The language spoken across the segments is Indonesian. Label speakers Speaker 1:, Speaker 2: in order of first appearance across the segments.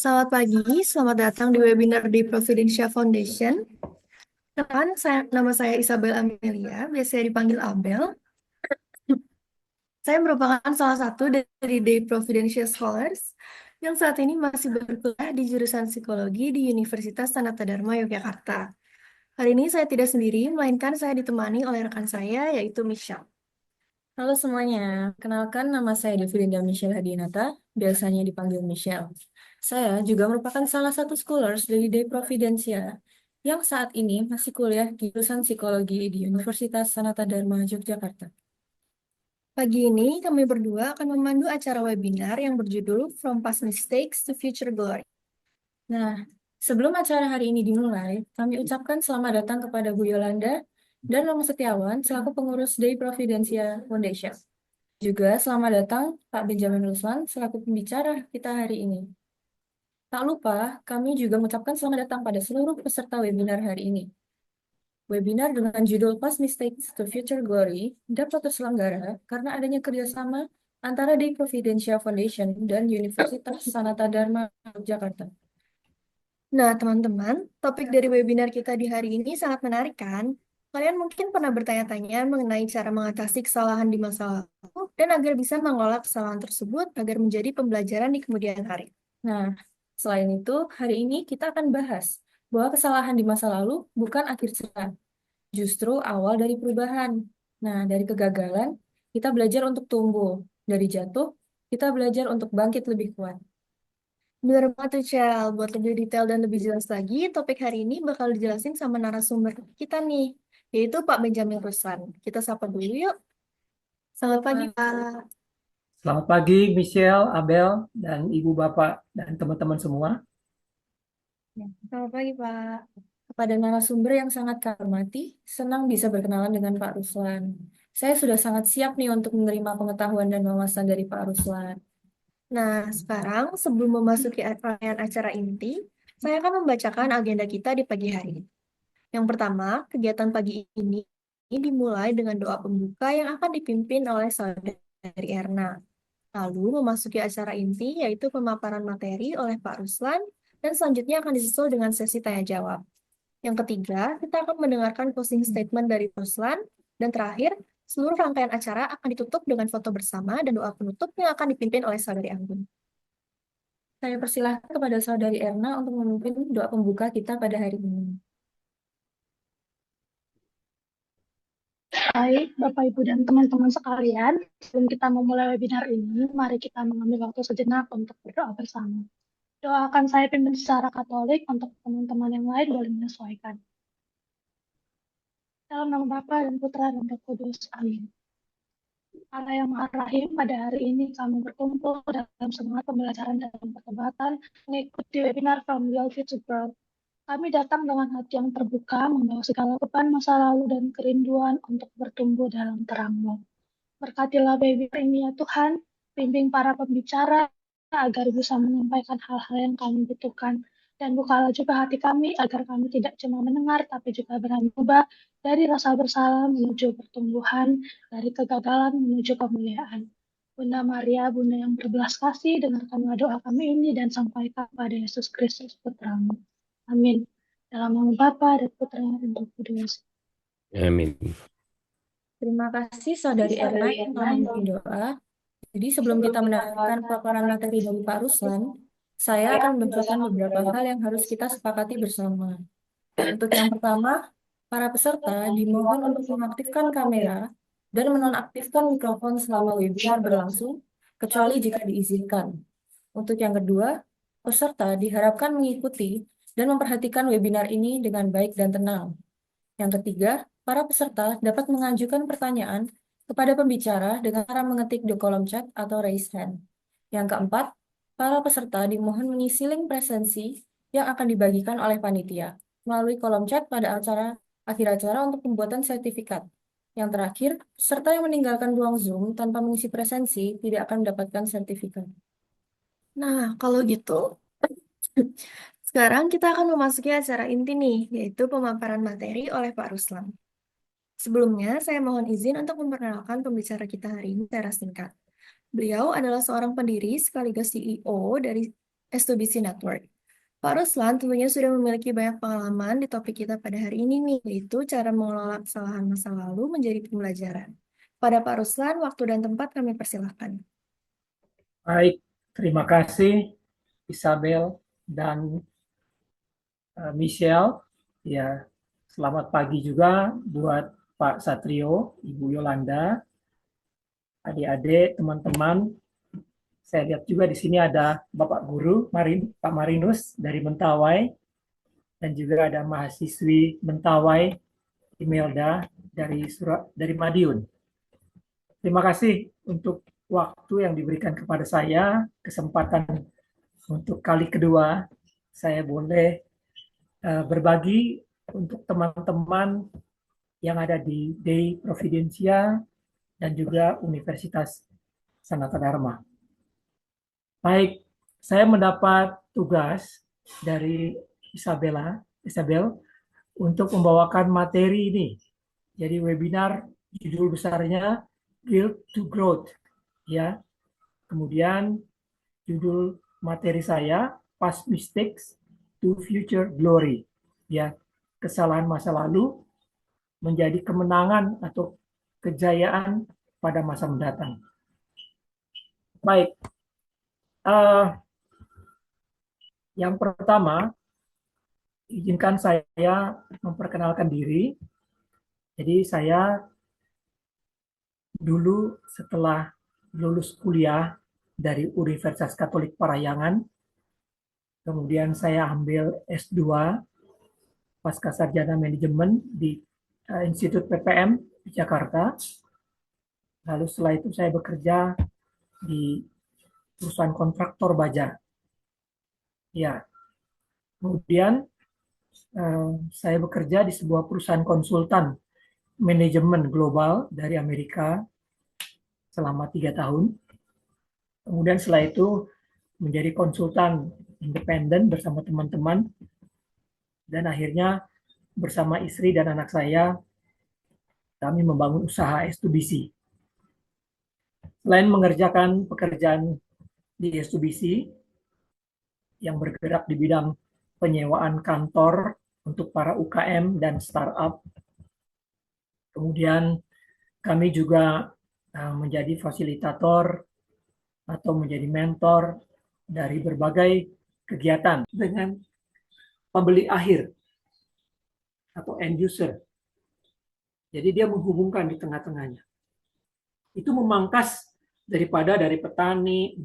Speaker 1: Selamat pagi, selamat datang di webinar di Providentia Foundation. Nama saya Isabel Amelia, biasa dipanggil Abel. Saya merupakan salah satu dari Day Providentia Scholars yang saat ini masih berkuliah di jurusan psikologi di Universitas Sanata Dharma Yogyakarta. Hari ini saya tidak sendiri, melainkan saya ditemani oleh rekan saya, yaitu Michelle.
Speaker 2: Halo semuanya, kenalkan nama saya Devilinda Michelle Hadinata, biasanya dipanggil Michelle. Saya juga merupakan salah satu scholars dari Day Providentia yang saat ini masih kuliah di jurusan psikologi di Universitas Sanata Dharma Yogyakarta.
Speaker 1: Pagi ini kami berdua akan memandu acara webinar yang berjudul From Past Mistakes to Future Glory.
Speaker 2: Nah, sebelum acara hari ini dimulai, kami ucapkan selamat datang kepada Bu Yolanda dan Romo Setiawan selaku pengurus Day Providentia Foundation. Juga selamat datang Pak Benjamin Ruslan selaku pembicara kita hari ini. Tak lupa, kami juga mengucapkan selamat datang pada seluruh peserta webinar hari ini. Webinar dengan judul Past Mistakes to Future Glory dapat terselenggara karena adanya kerjasama antara Day Providentia Foundation dan Universitas Sanata Dharma Yogyakarta.
Speaker 1: Nah, teman-teman, topik dari webinar kita di hari ini sangat menarik kan? Kalian mungkin pernah bertanya-tanya mengenai cara mengatasi kesalahan di masa lalu dan agar bisa mengelola kesalahan tersebut agar menjadi pembelajaran di kemudian hari.
Speaker 2: Nah, selain itu, hari ini kita akan bahas bahwa kesalahan di masa lalu bukan akhir cerita, justru awal dari perubahan. Nah, dari kegagalan, kita belajar untuk tumbuh. Dari jatuh, kita belajar untuk bangkit lebih kuat.
Speaker 1: Benar banget tuh, Cel. Buat lebih detail dan lebih jelas lagi, topik hari ini bakal dijelasin sama narasumber kita nih, yaitu Pak Benjamin Ruslan. Kita sapa dulu yuk. Selamat pagi,
Speaker 2: Nah,
Speaker 1: Pak.
Speaker 3: Selamat pagi, Michelle, Abel, dan Ibu Bapak, dan teman-teman semua.
Speaker 1: Ya, selamat pagi, Pak.
Speaker 2: kepada narasumber yang sangat kami hormati, senang bisa berkenalan dengan Pak Ruslan. Saya sudah sangat siap nih untuk menerima pengetahuan dan wawasan dari Pak Ruslan.
Speaker 1: Nah, sekarang sebelum memasuki rangkaian acara inti, saya akan membacakan agenda kita di pagi hari ini. Yang pertama, kegiatan pagi ini dimulai dengan doa pembuka yang akan dipimpin oleh Saudari Erna. Lalu memasuki acara inti, yaitu pemaparan materi oleh Pak Ruslan, dan selanjutnya akan disusul dengan sesi tanya jawab. Yang ketiga, kita akan mendengarkan closing statement dari Ruslan, dan terakhir, seluruh rangkaian acara akan ditutup dengan foto bersama dan doa penutup yang akan dipimpin oleh Saudari Anggun.
Speaker 2: Saya persilahkan kepada Saudari Erna untuk memimpin doa pembuka kita pada hari ini.
Speaker 4: Baik, Bapak, Ibu, dan teman-teman sekalian, sebelum kita memulai webinar ini, mari kita mengambil waktu sejenak untuk berdoa bersama. Doa akan saya pimpin secara Katolik, untuk teman-teman yang lain boleh menyesuaikan. Dalam nama Bapa dan Putra dan Roh Kudus. Amin. Allah yang Maha Rahim, pada hari ini kami berkumpul dalam semangat pembelajaran dan pertobatan mengikuti webinar From Reality to Growth. Kami datang dengan hati yang terbuka, membawa segala beban masa lalu dan kerinduan untuk bertumbuh dalam terang-Mu. Berkatilah webinar ini ya Tuhan, bimbing para pembicara agar bisa menyampaikan hal-hal yang kami butuhkan. Dan bukalah juga hati kami agar kami tidak cuma mendengar, tapi juga berani ubah dari rasa bersalah menuju pertumbuhan, dari kegagalan menuju kemuliaan. Bunda Maria, Bunda yang berbelas kasih, dengarkanlah doa kami ini dan sampaikan pada Yesus Kristus Putra-Mu. Amin. Dalam nama Bapa dan Putra dan Roh Kudus.
Speaker 3: Amin.
Speaker 2: Terima kasih Saudari Erna yang telah memimpin doa. Jadi sebelum kita mendengarkan paparan materi dari Pak Ruslan, saya akan membacakan beberapa hal yang harus kita sepakati bersama. Untuk yang pertama, para peserta dimohon untuk mengaktifkan kamera dan menonaktifkan mikrofon selama webinar berlangsung, kecuali jika diizinkan. Untuk yang kedua, peserta diharapkan mengikuti dan memperhatikan webinar ini dengan baik dan tenang. Yang ketiga, para peserta dapat mengajukan pertanyaan kepada pembicara dengan cara mengetik di kolom chat atau raise hand. Yang keempat, para peserta dimohon mengisi link presensi yang akan dibagikan oleh panitia melalui kolom chat pada akhir acara untuk pembuatan sertifikat. Yang terakhir, peserta yang meninggalkan ruang Zoom tanpa mengisi presensi tidak akan mendapatkan sertifikat.
Speaker 1: Nah, kalau gitu, sekarang kita akan memasuki acara inti nih, yaitu pemaparan materi oleh Pak Ruslan. Sebelumnya, saya mohon izin untuk memperkenalkan pembicara kita hari ini secara singkat. Beliau adalah seorang pendiri sekaligus CEO dari S2BC Network. Pak Ruslan tentunya sudah memiliki banyak pengalaman di topik kita pada hari ini nih, yaitu cara mengelola kesalahan masa lalu menjadi pembelajaran. Pada Pak Ruslan, waktu dan tempat kami persilahkan.
Speaker 3: Baik, terima kasih Isabel dan Michelle. Ya, selamat pagi juga buat Pak Satrio, Ibu Yolanda, adik-adik, teman-teman. Saya lihat juga di sini ada Bapak Guru, Pak Marinus dari Mentawai, dan juga ada mahasiswi Mentawai, Imelda dari Madiun. Terima kasih untuk waktu yang diberikan kepada saya, kesempatan untuk kali kedua saya boleh berbagi untuk teman-teman yang ada di Dei Providencia dan juga Universitas Sanata Dharma. Baik, saya mendapat tugas dari Isabel untuk membawakan materi ini. Jadi webinar judul besarnya Guild to Growth, ya. Kemudian judul materi saya Past Mistakes to Future Glory, ya. Kesalahan masa lalu menjadi kemenangan atau kejayaan pada masa mendatang. Baik, yang pertama, izinkan saya memperkenalkan diri. Jadi saya dulu setelah lulus kuliah dari Universitas Katolik Parahyangan, kemudian saya ambil S2 Pascasarjana Manajemen di Institut PPM di Jakarta. Lalu setelah itu saya bekerja di perusahaan kontraktor baja. Ya, kemudian saya bekerja di sebuah perusahaan konsultan manajemen global dari Amerika selama 3 tahun. Kemudian setelah itu menjadi konsultan independen bersama teman-teman, dan akhirnya bersama istri dan anak saya kami membangun usaha S2BC. Selain mengerjakan pekerjaan di S2BC yang bergerak di bidang penyewaan kantor untuk para UKM dan startup, kemudian kami juga menjadi fasilitator atau menjadi mentor dari berbagai kegiatan dengan pembeli akhir atau end user. Jadi dia menghubungkan di tengah-tengahnya. Itu memangkas daripada dari petani,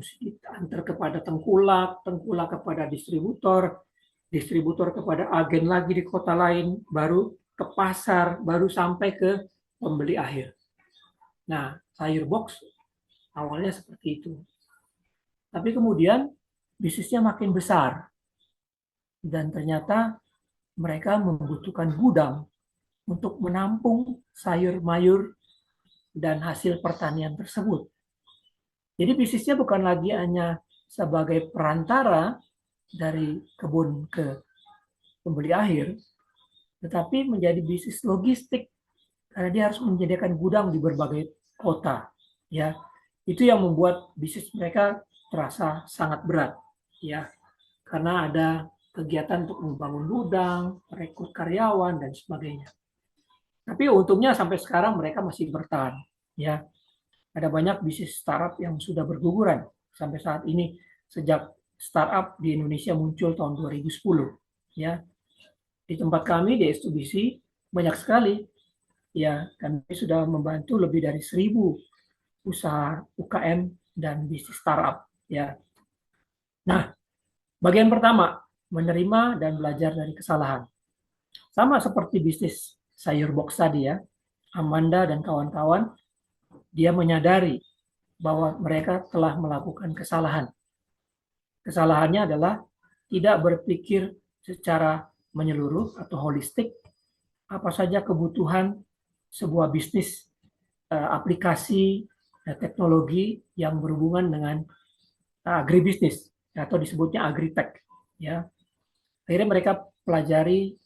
Speaker 3: antar kepada tengkulak, tengkulak kepada distributor, distributor kepada agen lagi di kota lain, baru ke pasar, baru sampai ke pembeli akhir. Nah, sayur box awalnya seperti itu. Tapi kemudian bisnisnya makin besar. Dan ternyata mereka membutuhkan gudang untuk menampung sayur mayur dan hasil pertanian tersebut. Jadi bisnisnya bukan lagi hanya sebagai perantara dari kebun ke pembeli akhir, tetapi menjadi bisnis logistik karena dia harus menyediakan gudang di berbagai kota. Ya, itu yang membuat bisnis mereka terasa sangat berat, ya, karena ada kegiatan untuk membangun gudang, rekrut karyawan dan sebagainya. Tapi untungnya sampai sekarang mereka masih bertahan, ya. Ada banyak bisnis startup yang sudah berguguran sampai saat ini sejak startup di Indonesia muncul tahun 2010, ya. Di tempat kami di S2BC banyak sekali, ya, kami sudah membantu lebih dari 1.000 usaha UKM dan bisnis startup, ya. Nah, bagian pertama, menerima dan belajar dari kesalahan. Sama seperti bisnis sayur box tadi, ya. Amanda dan kawan-kawan, dia menyadari bahwa mereka telah melakukan kesalahan. Kesalahannya adalah tidak berpikir secara menyeluruh atau holistik apa saja kebutuhan sebuah bisnis aplikasi teknologi yang berhubungan dengan agribisnis atau disebutnya agritech, ya. Akhirnya mereka pelajari,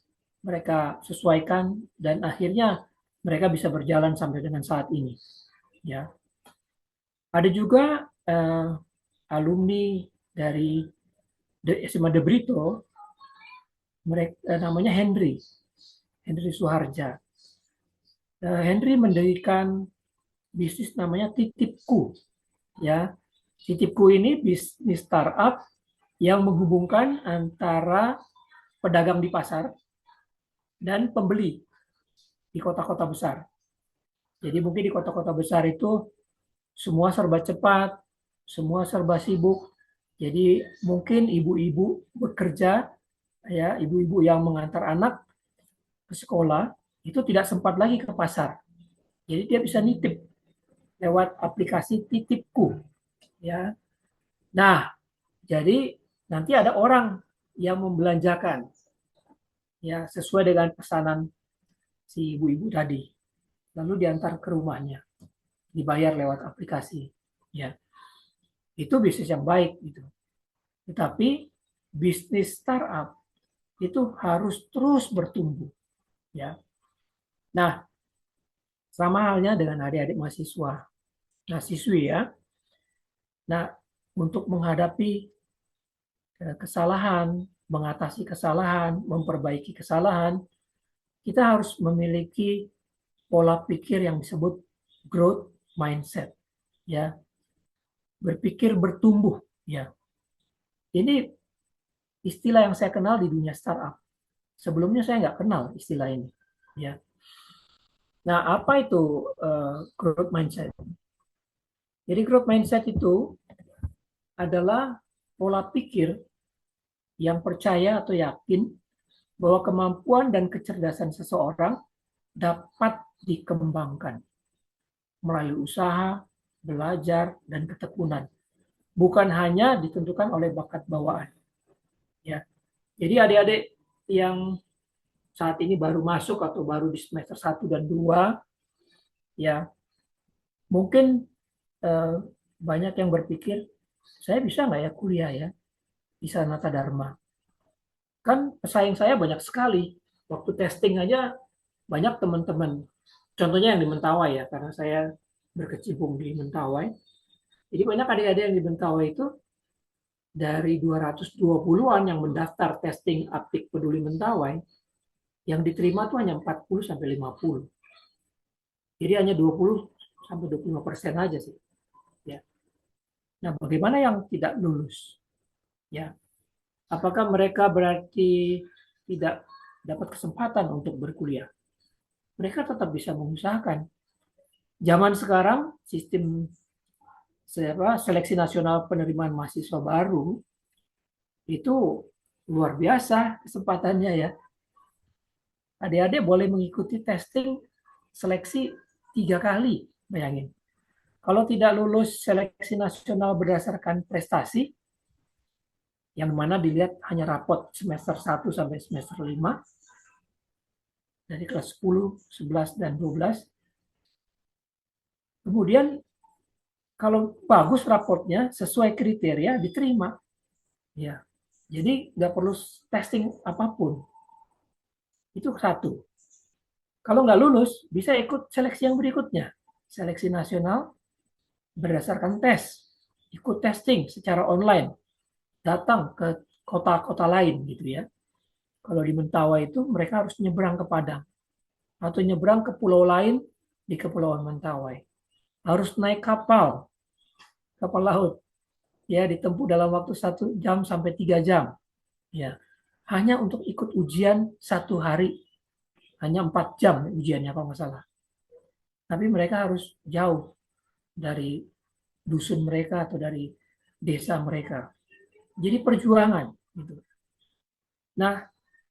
Speaker 3: mereka sesuaikan, dan akhirnya mereka bisa berjalan sampai dengan saat ini, ya. Ada juga alumni dari SMA De Brito, mereka namanya Henry Suharja. Henry mendirikan bisnis namanya Titipku, ya. Titipku ini bisnis startup yang menghubungkan antara pedagang di pasar dan pembeli di kota-kota besar. Jadi mungkin di kota-kota besar itu semua serba cepat, semua serba sibuk. Jadi mungkin ibu-ibu bekerja, ya, ibu-ibu yang mengantar anak ke sekolah itu tidak sempat lagi ke pasar. Jadi dia bisa nitip lewat aplikasi Titipku, ya. Nah, jadi nanti ada orang yang membelanjakan, ya, sesuai dengan pesanan si ibu-ibu tadi, lalu diantar ke rumahnya, dibayar lewat aplikasi, ya. Itu bisnis yang baik gitu. Tetapi bisnis startup itu harus terus bertumbuh, ya. Nah, sama halnya dengan adik-adik mahasiswa, mahasiswi, ya. Nah, untuk menghadapi kesalahan, mengatasi kesalahan, memperbaiki kesalahan, kita harus memiliki pola pikir yang disebut growth mindset, ya. Berpikir bertumbuh, ya. Ini istilah yang saya kenal di dunia startup. Sebelumnya saya nggak kenal istilah ini, ya. Nah, apa itu growth mindset? Jadi growth mindset itu adalah pola pikir yang percaya atau yakin bahwa kemampuan dan kecerdasan seseorang dapat dikembangkan melalui usaha, belajar, dan ketekunan. Bukan hanya ditentukan oleh bakat bawaan. Ya. Jadi adik-adik yang saat ini baru masuk atau baru di semester 1 dan 2, ya, mungkin banyak yang berpikir, saya bisa nggak ya kuliah ya di Sanata Dharma? Kan pesaing saya banyak sekali. Waktu testing aja banyak teman-teman. Contohnya yang di Mentawai, ya, karena saya berkecimpung di Mentawai. Jadi banyak adik-adik yang di Mentawai itu dari 220-an yang mendaftar testing Aptik Peduli Mentawai, yang diterima tuh hanya 40 sampai 50. Jadi hanya 20 sampai 25% aja sih. Ya. Nah, bagaimana yang tidak lulus? Ya. Apakah mereka berarti tidak dapat kesempatan untuk berkuliah? Mereka tetap bisa mengusahakan. Zaman sekarang sistem seleksi nasional penerimaan mahasiswa baru itu luar biasa kesempatannya, ya. Adik-adik boleh mengikuti testing seleksi 3 kali, bayangin. Kalau tidak lulus seleksi nasional berdasarkan prestasi, yang mana dilihat hanya rapot semester 1 sampai semester 5, dari kelas 10, 11, dan 12. Kemudian kalau bagus raportnya, sesuai kriteria, diterima. Ya. Jadi nggak perlu testing apapun. Itu satu. Kalau nggak lulus, bisa ikut seleksi yang berikutnya. Seleksi nasional berdasarkan tes. Ikut testing secara online. Datang ke kota-kota lain gitu, ya. Kalau di Mentawai itu mereka harus nyebrang ke Padang. Atau nyebrang ke pulau lain di Kepulauan Mentawai. Harus naik kapal laut. Ya, ditempuh dalam waktu 1 jam sampai 3 jam. Ya. Hanya untuk ikut ujian 1 hari. Hanya 4 jam ujiannya kalau nggak salah. Tapi mereka harus jauh dari dusun mereka atau dari desa mereka. Jadi perjuangan. Gitu. Nah,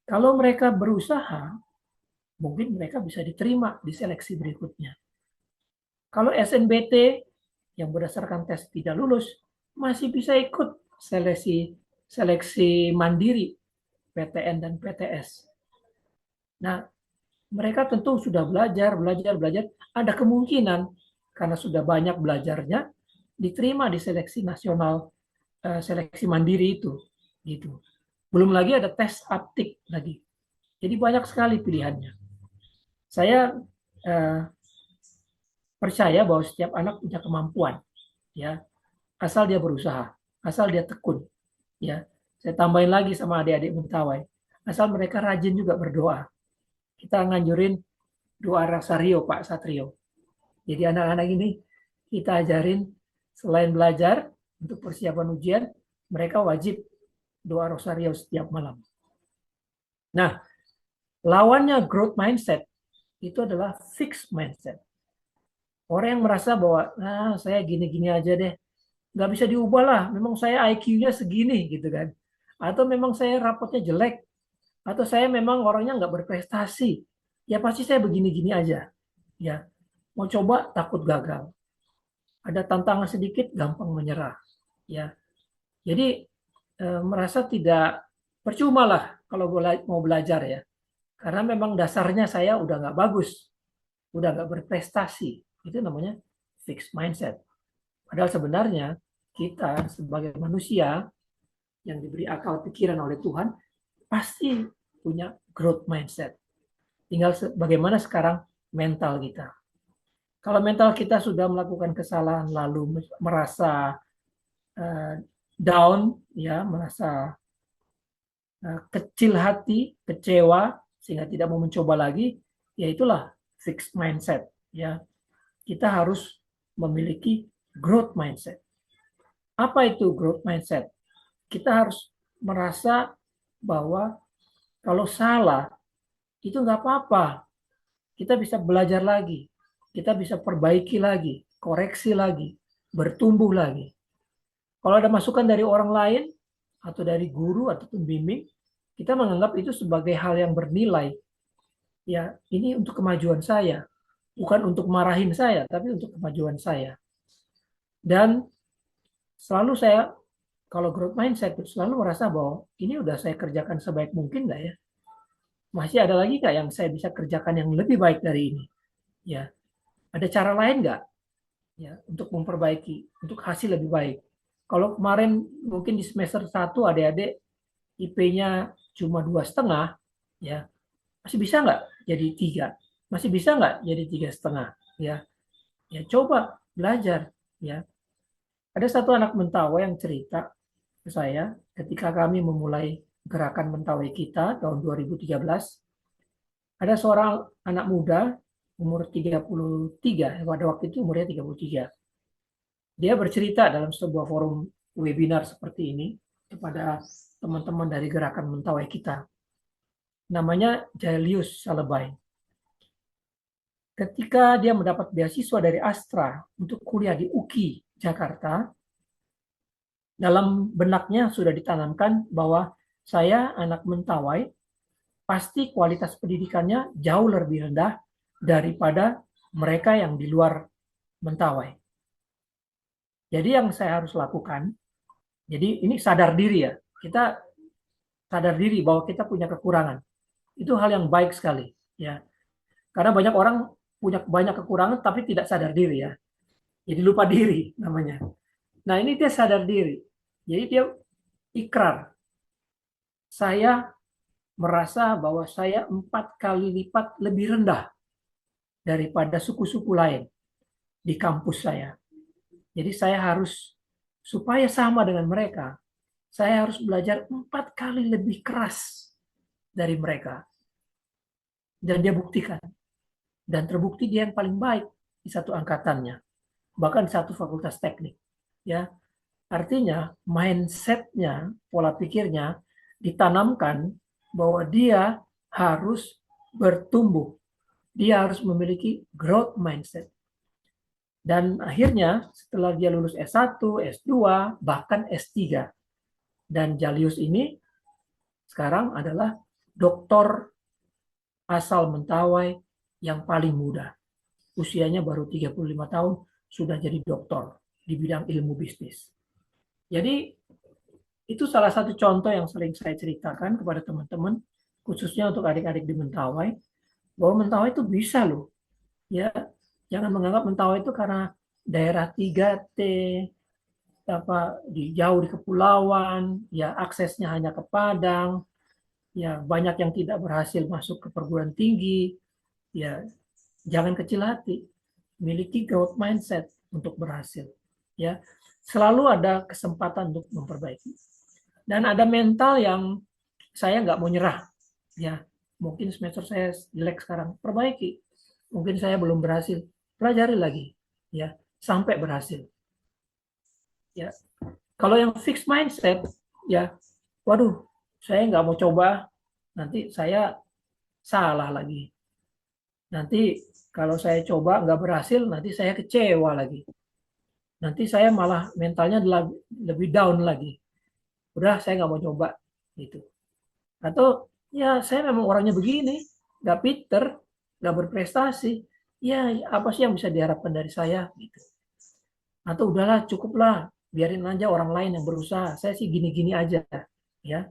Speaker 3: kalau mereka berusaha, mungkin mereka bisa diterima di seleksi berikutnya. Kalau SNBT yang berdasarkan tes tidak lulus, masih bisa ikut seleksi mandiri PTN dan PTS. Nah, mereka tentu sudah belajar. Ada kemungkinan karena sudah banyak belajarnya diterima di seleksi nasional, seleksi mandiri itu. Gitu. Belum lagi ada tes aptik lagi. Jadi banyak sekali pilihannya. Saya percaya bahwa setiap anak punya kemampuan, ya, asal dia berusaha, asal dia tekun, ya. Saya tambahin lagi sama adik-adik Mentawai, asal mereka rajin juga berdoa. Kita nganjurin doa Rosario, Pak Satrio. Jadi anak-anak ini kita ajarin selain belajar untuk persiapan ujian, mereka wajib doa Rosario setiap malam. Nah, lawannya growth mindset itu adalah fixed mindset. Orang yang merasa bahwa saya gini-gini aja deh, nggak bisa diubah lah, memang saya IQ-nya segini gitu kan. Atau memang saya rapotnya jelek, atau saya memang orangnya nggak berprestasi, ya pasti saya begini-gini aja. Ya, mau coba takut gagal. Ada tantangan sedikit gampang menyerah. Ya, jadi merasa tidak percuma lah kalau mau belajar ya. Karena memang dasarnya saya udah nggak bagus, udah nggak berprestasi. Itu namanya fixed mindset. Padahal sebenarnya kita sebagai manusia yang diberi akal pikiran oleh Tuhan pasti punya growth mindset. Tinggal bagaimana sekarang mental kita. Kalau mental kita sudah melakukan kesalahan lalu merasa down, ya merasa kecil hati, kecewa sehingga tidak mau mencoba lagi, ya itulah fixed mindset. Ya, kita harus memiliki growth mindset. Apa itu growth mindset? Kita harus merasa bahwa kalau salah itu nggak apa-apa. Kita bisa belajar lagi, kita bisa perbaiki lagi, koreksi lagi, bertumbuh lagi. Kalau ada masukan dari orang lain atau dari guru atau pembimbing, kita menganggap itu sebagai hal yang bernilai. Ya, ini untuk kemajuan saya, bukan untuk marahin saya, tapi untuk kemajuan saya. Dan selalu saya, kalau growth mindset, selalu merasa bahwa ini udah saya kerjakan sebaik mungkin nggak ya? Masih ada lagi nggak yang saya bisa kerjakan yang lebih baik dari ini? Ya, ada cara lain nggak? Ya, untuk memperbaiki, untuk hasil lebih baik. Kalau kemarin mungkin di semester 1 adik-adik IP-nya cuma 2,5, ya masih bisa nggak jadi 3? Masih bisa nggak jadi 3,5? Ya, ya coba belajar. Ya, ada satu anak Mentawai yang cerita ke saya ketika kami memulai gerakan Mentawai kita tahun 2013. Ada seorang anak muda umur 33, pada waktu itu umurnya 33. Dia bercerita dalam sebuah forum webinar seperti ini kepada teman-teman dari gerakan Mentawai kita. Namanya Jailius Salebay. Ketika dia mendapat beasiswa dari Astra untuk kuliah di UKI Jakarta, dalam benaknya sudah ditanamkan bahwa saya anak Mentawai, pasti kualitas pendidikannya jauh lebih rendah daripada mereka yang di luar Mentawai. Jadi yang saya harus lakukan, jadi ini sadar diri ya, kita sadar diri bahwa kita punya kekurangan. Itu hal yang baik sekali ya. Karena banyak orang punya banyak kekurangan tapi tidak sadar diri ya. Jadi lupa diri namanya. Nah, ini dia sadar diri. Jadi dia ikrar. Saya merasa bahwa saya 4 kali lipat lebih rendah daripada suku-suku lain di kampus saya. Jadi saya harus, supaya sama dengan mereka, saya harus belajar 4 kali lebih keras dari mereka. Dan dia buktikan. Dan terbukti dia yang paling baik di satu angkatannya. Bahkan di satu fakultas teknik. Ya, artinya mindsetnya, pola pikirnya ditanamkan bahwa dia harus bertumbuh. Dia harus memiliki growth mindset. Dan akhirnya setelah dia lulus S1, S2, bahkan S3. Dan Jailius ini sekarang adalah doktor asal Mentawai yang paling muda. Usianya baru 35 tahun, sudah jadi doktor di bidang ilmu bisnis. Jadi itu salah satu contoh yang sering saya ceritakan kepada teman-teman, khususnya untuk adik-adik di Mentawai, bahwa Mentawai itu bisa loh. Ya, jangan menganggap Mentawai itu karena daerah 3T, jauh di kepulauan, ya aksesnya hanya ke Padang, ya banyak yang tidak berhasil masuk ke perguruan tinggi, ya jangan kecil hati, miliki growth mindset untuk berhasil. Ya, selalu ada kesempatan untuk memperbaiki. Dan ada mental yang saya nggak mau nyerah. Ya, mungkin semester saya jelek sekarang, perbaiki. Mungkin saya belum berhasil, pelajari lagi, ya, sampai berhasil. Ya, kalau yang fixed mindset, ya, waduh, saya nggak mau coba, nanti saya salah lagi. Nanti kalau saya coba nggak berhasil, nanti saya kecewa lagi. Nanti saya malah mentalnya lebih down lagi. Udah, saya nggak mau coba, gitu. Atau ya saya memang orangnya begini, nggak pinter, nggak berprestasi. Ya apa sih yang bisa diharapkan dari saya? Gitu. Atau udahlah cukuplah, biarin aja orang lain yang berusaha. Saya sih gini-gini aja, ya.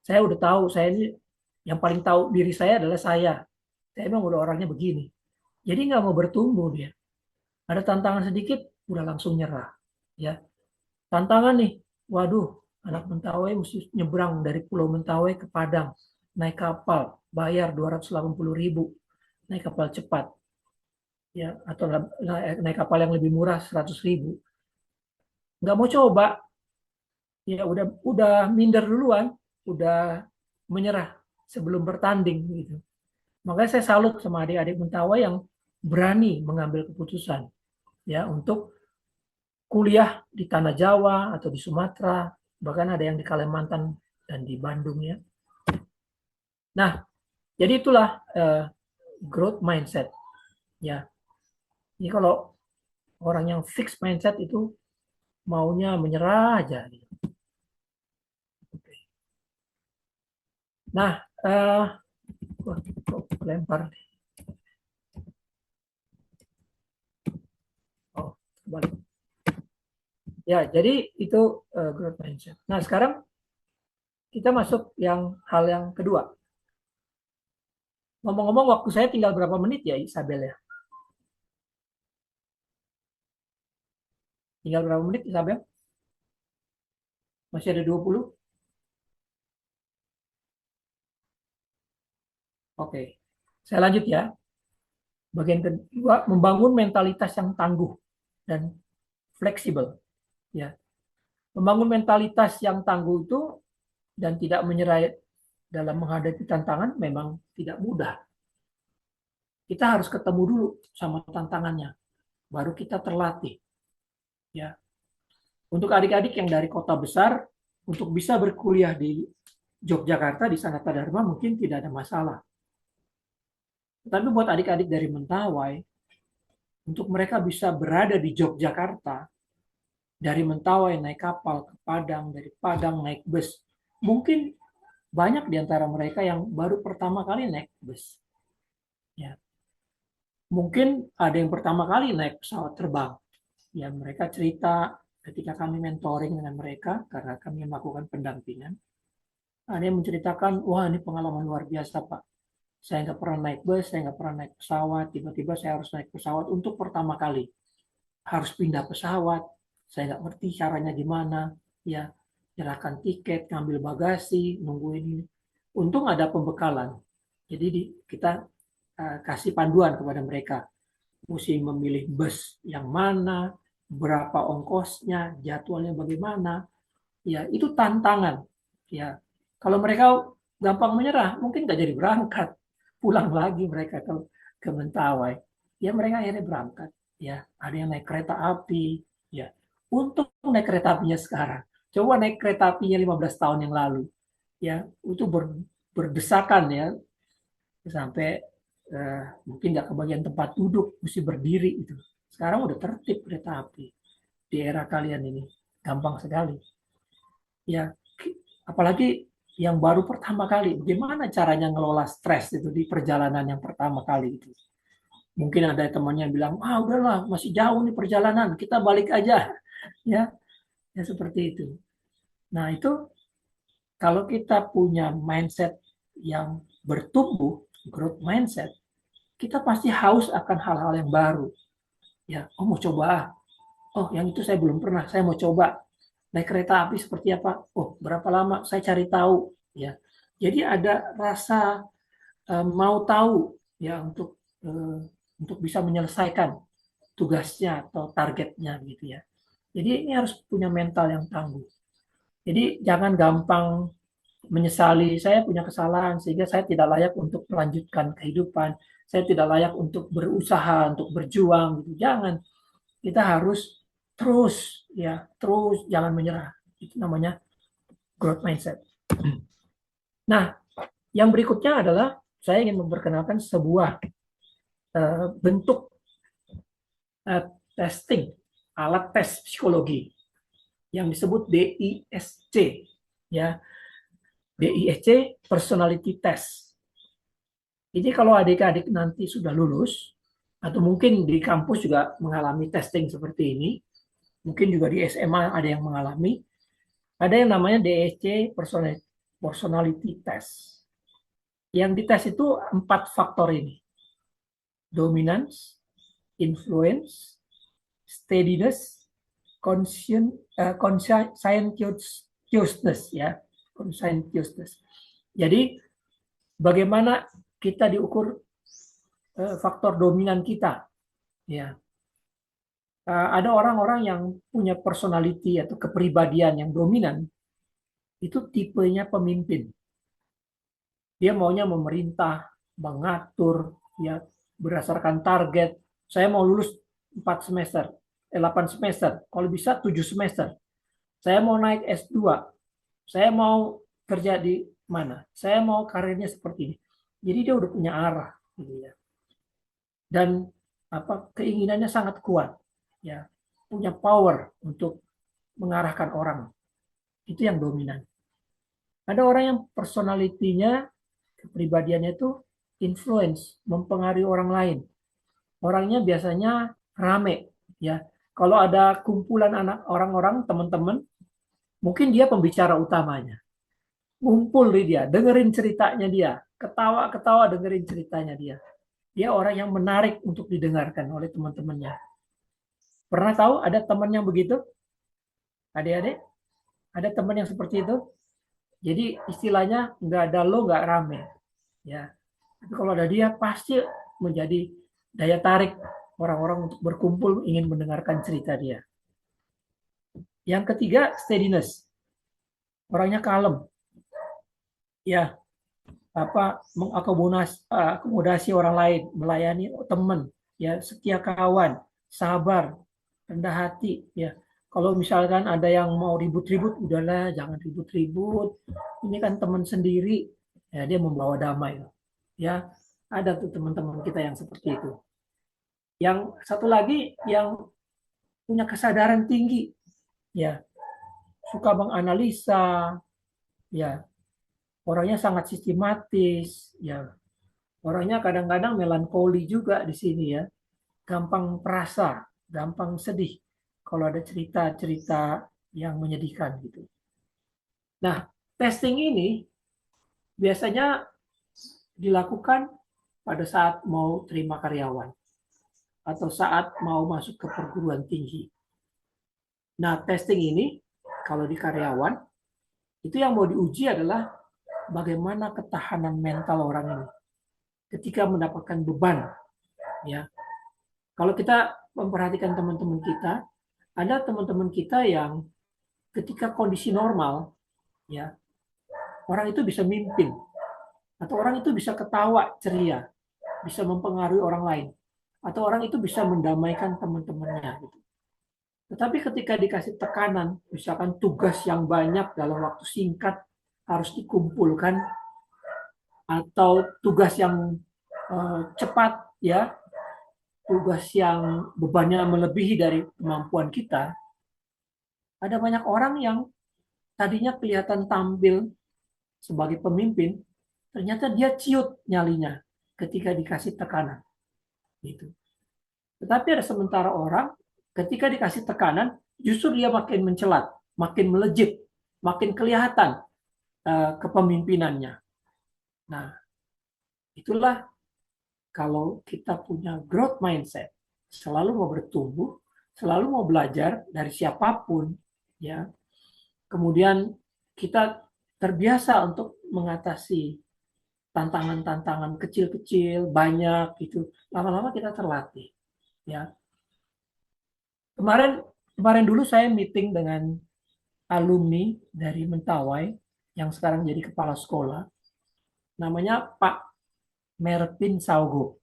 Speaker 3: Saya udah tahu, saya ini yang paling tahu diri saya adalah saya. Saya emang udah orangnya begini. Jadi nggak mau bertumbuh dia. Ada tantangan sedikit, udah langsung nyerah. Ya, tantangan nih, waduh, anak Mentawai mesti nyebrang dari Pulau Mentawai ke Padang, naik kapal, bayar 280.000, naik kapal cepat, ya, atau naik kapal yang lebih murah 100.000. Nggak mau coba, ya udah minder duluan, udah menyerah sebelum bertanding gitu. Makanya saya salut sama adik-adik Mentawai yang berani mengambil keputusan, ya, untuk kuliah di tanah Jawa atau di Sumatera, bahkan ada yang di Kalimantan dan di Bandung, ya. Nah, jadi itulah growth mindset, ya. Jadi kalau orang yang fixed mindset itu maunya menyerah aja, gitu. Nah, kok lempar. Oh, balik. Ya, jadi itu growth mindset. Nah, sekarang kita masuk hal yang kedua. Ngomong-ngomong, waktu saya tinggal berapa menit ya, Isabel, ya? Tinggal berapa menit, Isabel? Masih ada 20? Oke. Saya lanjut ya. Bagian kedua, membangun mentalitas yang tangguh dan fleksibel. Ya. Membangun mentalitas yang tangguh itu dan tidak menyerah dalam menghadapi tantangan memang tidak mudah. Kita harus ketemu dulu sama tantangannya, baru kita terlatih. Ya. Untuk adik-adik yang dari kota besar, untuk bisa berkuliah di Yogyakarta, di Sanata Dharma mungkin tidak ada masalah. Tapi buat adik-adik dari Mentawai, untuk mereka bisa berada di Yogyakarta, dari Mentawai naik kapal ke Padang, dari Padang naik bus. Mungkin banyak di antara mereka yang baru pertama kali naik bus. Ya. Mungkin ada yang pertama kali naik pesawat terbang. Ya, mereka cerita ketika kami mentoring dengan mereka, karena kami melakukan pendampingan. Ada yang menceritakan, wah ini pengalaman luar biasa Pak. Saya nggak pernah naik bus, saya nggak pernah naik pesawat, tiba-tiba saya harus naik pesawat untuk pertama kali. Harus pindah pesawat, saya nggak ngerti caranya gimana, ya, nyerahkan tiket, ngambil bagasi, nungguin ini. Untung ada pembekalan. Jadi kita kasih panduan kepada mereka. Mesti memilih bus yang mana, berapa ongkosnya, jadwalnya bagaimana. Ya, itu tantangan. Ya, kalau mereka gampang menyerah, mungkin nggak jadi berangkat. Pulang lagi mereka ke Mentawai. Ya, mereka akhirnya berangkat. Ya, ada yang naik kereta api. Ya, untuk naik kereta apinya sekarang. Coba naik kereta apinya 15 tahun yang lalu. Ya, itu berdesakan ya, sampai mungkin nggak kebagian tempat duduk, mesti berdiri itu. Sekarang udah tertib kereta api di era kalian ini, gampang sekali. Ya, apalagi yang baru pertama kali, bagaimana caranya ngelola stres itu di perjalanan yang pertama kali itu. Mungkin ada temannya yang bilang, ah udahlah masih jauh nih perjalanan, kita balik aja, ya, ya seperti itu. Nah itu kalau kita punya mindset yang bertumbuh, growth mindset, kita pasti haus akan hal-hal yang baru. Ya, oh mau coba, oh yang itu saya belum pernah, saya mau coba. Naik kereta api seperti apa? Oh berapa lama? Saya cari tahu. Ya, jadi ada rasa mau tahu ya untuk bisa menyelesaikan tugasnya atau targetnya gitu ya. Jadi ini harus punya mental yang tangguh. Jadi jangan gampang menyesali, saya punya kesalahan sehingga saya tidak layak untuk melanjutkan kehidupan, saya tidak layak untuk berusaha, untuk berjuang gitu. Jangan, kita harus terus ya, terus jangan menyerah. Itu namanya growth mindset. Nah, yang berikutnya adalah saya ingin memperkenalkan sebuah bentuk testing, alat tes psikologi yang disebut DISC ya. DISC personality test. Jadi kalau adik-adik nanti sudah lulus atau mungkin di kampus juga mengalami testing seperti ini, mungkin juga di SMA ada yang mengalami, ada yang namanya DISC personality test. Yang dites itu 4 faktor ini. Dominance, influence, steadiness, conscientiousness ya, conscientiousness. Jadi bagaimana kita diukur faktor dominan kita ya. Ada orang-orang yang punya personality atau kepribadian yang dominan, itu tipenya pemimpin. Dia maunya memerintah, mengatur ya berdasarkan target. Saya mau lulus 4 semester, 8 semester, kalau bisa 7 semester. Saya mau naik S2, saya mau kerja di mana, saya mau karirnya seperti ini. Jadi dia udah punya arah gitu ya. Dan keinginannya sangat kuat ya, punya power untuk mengarahkan orang. Itu yang dominan. Ada orang yang personalitinya, kepribadiannya itu influence, mempengaruhi orang lain. Orangnya biasanya rame ya. Kalau ada kumpulan anak orang-orang, teman-teman, mungkin dia pembicara utamanya. Ngumpul dia, dengerin ceritanya dia, ketawa-ketawa dengerin ceritanya dia. Dia orang yang menarik untuk didengarkan oleh teman-temannya. Pernah tahu ada teman yang begitu? Adik-adik? Ada teman yang seperti itu? Jadi istilahnya nggak ada lo nggak rame. Ya. Tapi kalau ada dia pasti menjadi daya tarik orang-orang untuk berkumpul ingin mendengarkan cerita dia. Yang ketiga, steadiness. Orangnya kalem. Ya, mengakomodasi orang lain, melayani teman, ya, setia kawan, sabar, rendah hati, ya. Kalau misalkan ada yang mau ribut-ribut, udahlah, jangan ribut-ribut. Ini kan teman sendiri, ya, dia membawa damai, ya. Ada tuh teman-teman kita yang seperti itu. Yang satu lagi yang punya kesadaran tinggi, ya, suka menganalisa, ya, orangnya sangat sistematis, ya. Orangnya kadang-kadang melankoli juga di sini ya. Gampang perasa, gampang sedih kalau ada cerita-cerita yang menyedihkan gitu. Nah, testing ini biasanya dilakukan pada saat mau terima karyawan atau saat mau masuk ke perguruan tinggi. Nah, testing ini kalau di karyawan itu yang mau diuji adalah bagaimana ketahanan mental orang ini ketika mendapatkan beban ya. Kalau kita memperhatikan teman-teman kita, ada teman-teman kita yang ketika kondisi normal ya, orang itu bisa mimpin atau orang itu bisa ketawa ceria, bisa mempengaruhi orang lain atau orang itu bisa mendamaikan teman-temannya gitu. Tetapi ketika dikasih tekanan, misalkan tugas yang banyak dalam waktu singkat harus dikumpulkan atau tugas yang cepat ya, tugas yang bebannya melebihi dari kemampuan kita, ada banyak orang yang tadinya kelihatan tampil sebagai pemimpin, ternyata dia ciut nyalinya ketika dikasih tekanan. Gitu. Tetapi ada sementara orang, ketika dikasih tekanan, justru dia makin mencelat, makin melejit, makin kelihatan kepemimpinannya. Nah, itulah kalau kita punya growth mindset, selalu mau bertumbuh, selalu mau belajar dari siapapun, ya. Kemudian kita terbiasa untuk mengatasi tantangan-tantangan kecil-kecil, banyak gitu. Lama-lama kita terlatih, ya. Kemarin dulu saya meeting dengan alumni dari Mentawai yang sekarang jadi kepala sekolah, namanya Pak Merpin Saugo.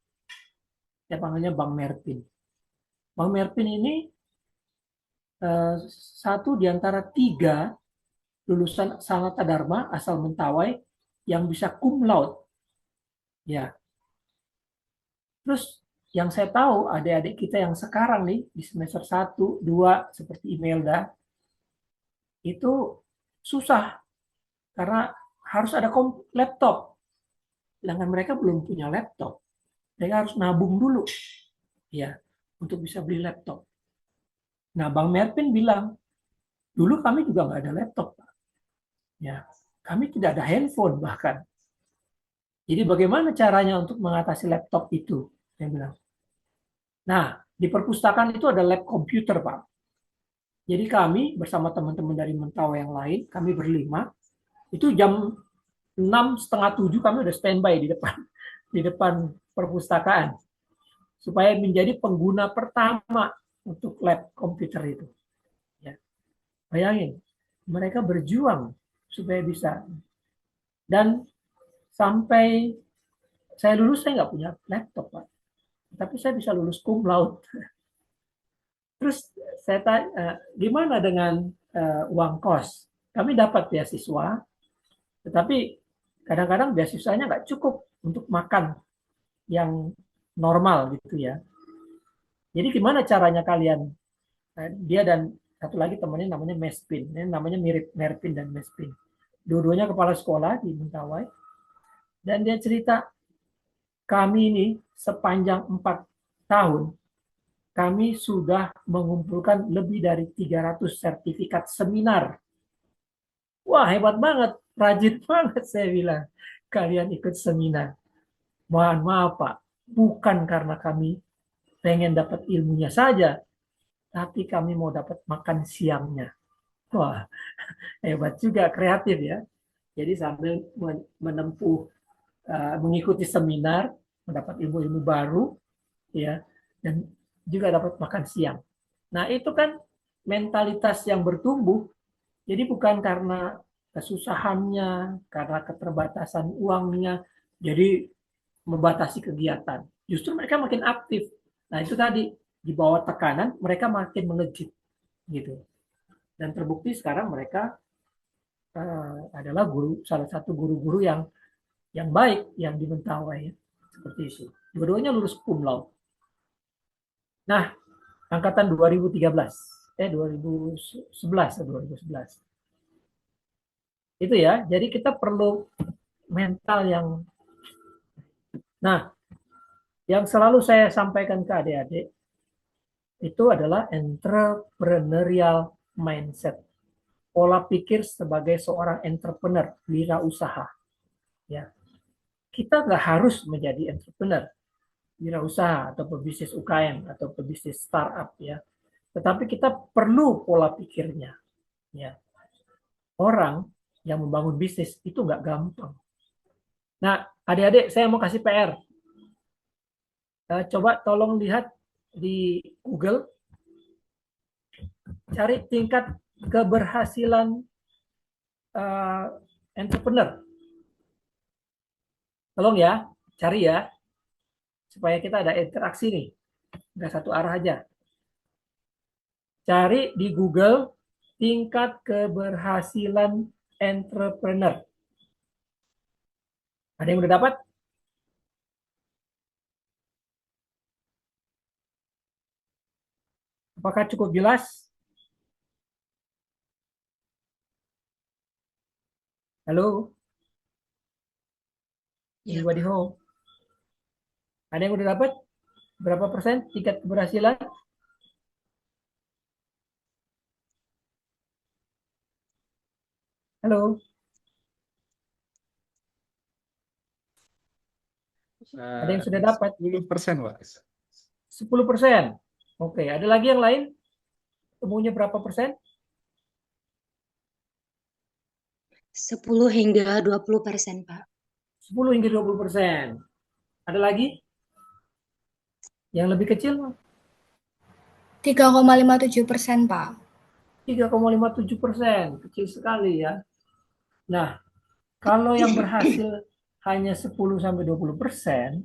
Speaker 3: Saya panggilnya Bang Merpin. Bang Merpin ini satu di antara 3 lulusan Sanata Dharma asal Mentawai yang bisa cum laude. Ya. Terus yang saya tahu adik-adik kita yang sekarang nih di semester 1, 2 seperti Imelda itu susah karena harus ada laptop. Sedangkan mereka belum punya laptop. Mereka harus nabung dulu ya untuk bisa beli laptop. Nah, Bang Merpin bilang, dulu kami juga nggak ada laptop. Ya, kami tidak ada handphone bahkan. Jadi bagaimana caranya untuk mengatasi laptop itu? Saya bilang. Nah, di perpustakaan itu ada lab komputer, Pak. Jadi kami bersama teman-teman dari Mentawai yang lain, kami berlima, itu jam 6, setengah 7 kami udah standby di depan perpustakaan supaya menjadi pengguna pertama untuk lab komputer itu. Ya. Bayangin, mereka berjuang supaya bisa. Dan sampai saya lulus, saya nggak punya laptop, Pak. Tapi saya bisa lulus cum laude. Terus saya tanya, gimana dengan uang kos? Kami dapat beasiswa, tetapi kadang-kadang beasiswanya nggak cukup untuk makan yang normal gitu ya. Jadi gimana caranya kalian? Dia dan satu lagi temannya namanya Mespin. Ini namanya mirip Merpin dan Mespin. Dua-duanya kepala sekolah di Mentawai. Dan dia cerita, kami ini sepanjang 4 tahun, kami sudah mengumpulkan lebih dari 300 sertifikat seminar. Wah, hebat banget, rajin banget saya bilang. Kalian ikut seminar. Mohon maaf Pak, bukan karena kami pengen dapat ilmunya saja, tapi kami mau dapat makan siangnya. Wah, hebat juga, kreatif ya. Jadi sambil menempuh, mengikuti seminar, mendapat ilmu-ilmu baru, ya, dan juga dapat makan siang. Nah, itu kan mentalitas yang bertumbuh. Jadi bukan karena kesusahannya, karena keterbatasan uangnya, jadi membatasi kegiatan. Justru mereka makin aktif. Nah, itu tadi di bawah tekanan mereka makin melejit gitu. Dan terbukti sekarang mereka adalah salah satu guru-guru yang baik yang di Mentawai seperti itu. Dua-duanya lulus cum laude. Nah, angkatan 2013, 2011 atau 2011. Itu ya, jadi kita perlu mental yang. Nah, yang selalu saya sampaikan ke adik-adik itu adalah entrepreneurial mindset. Pola pikir sebagai seorang entrepreneur, wirausaha. Ya, kita nggak harus menjadi entrepreneur, wirausaha atau pebisnis UKM atau pebisnis startup ya. Tetapi kita perlu pola pikirnya. Ya, orang yang membangun bisnis itu nggak gampang. Nah, adik-adik, saya mau kasih PR. Coba tolong lihat di Google, cari tingkat keberhasilan entrepreneur. Tolong ya, cari ya, supaya kita ada interaksi nih, nggak satu arah aja. Cari di Google tingkat keberhasilan entrepreneur. Ada yang udah dapat? Apakah cukup jelas? Halo? Anybody home? Ada yang udah dapat? Berapa persen tingkat keberhasilan? Halo? Ada yang sudah dapat?
Speaker 5: 10%, Pak.
Speaker 3: 10%. Oke, ada lagi yang lain? Temunya berapa persen?
Speaker 6: 10 hingga 20%, Pak.
Speaker 3: 10 hingga 20%. Ada lagi? Yang lebih kecil?
Speaker 7: 3,57%, Pak.
Speaker 3: 3,57%, kecil sekali ya. Nah, kalau yang berhasil hanya 10-20%,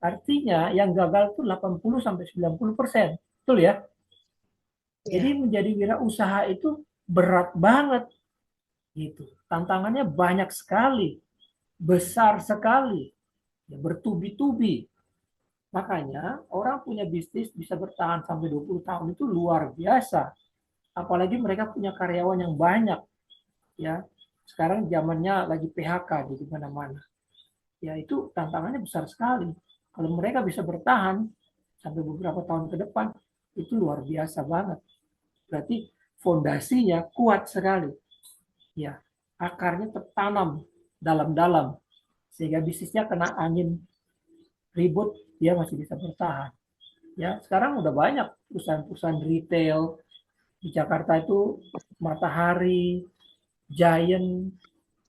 Speaker 3: artinya yang gagal itu 80-90%. Betul ya? Jadi
Speaker 6: Ya.
Speaker 3: menjadi wirausaha itu berat banget gitu. Tantangannya banyak sekali, besar sekali, ya, bertubi-tubi. Makanya orang punya bisnis bisa bertahan sampai 20 tahun itu luar biasa. Apalagi mereka punya karyawan yang banyak ya. Sekarang zamannya lagi PHK di mana-mana. Ya itu tantangannya besar sekali. Kalau mereka bisa bertahan sampai beberapa tahun ke depan, itu luar biasa banget. Berarti fondasinya kuat sekali. Ya, akarnya tertanam dalam-dalam sehingga bisnisnya kena angin ribut dia masih bisa bertahan. Ya, sekarang udah banyak perusahaan-perusahaan retail di Jakarta itu Matahari, Giant,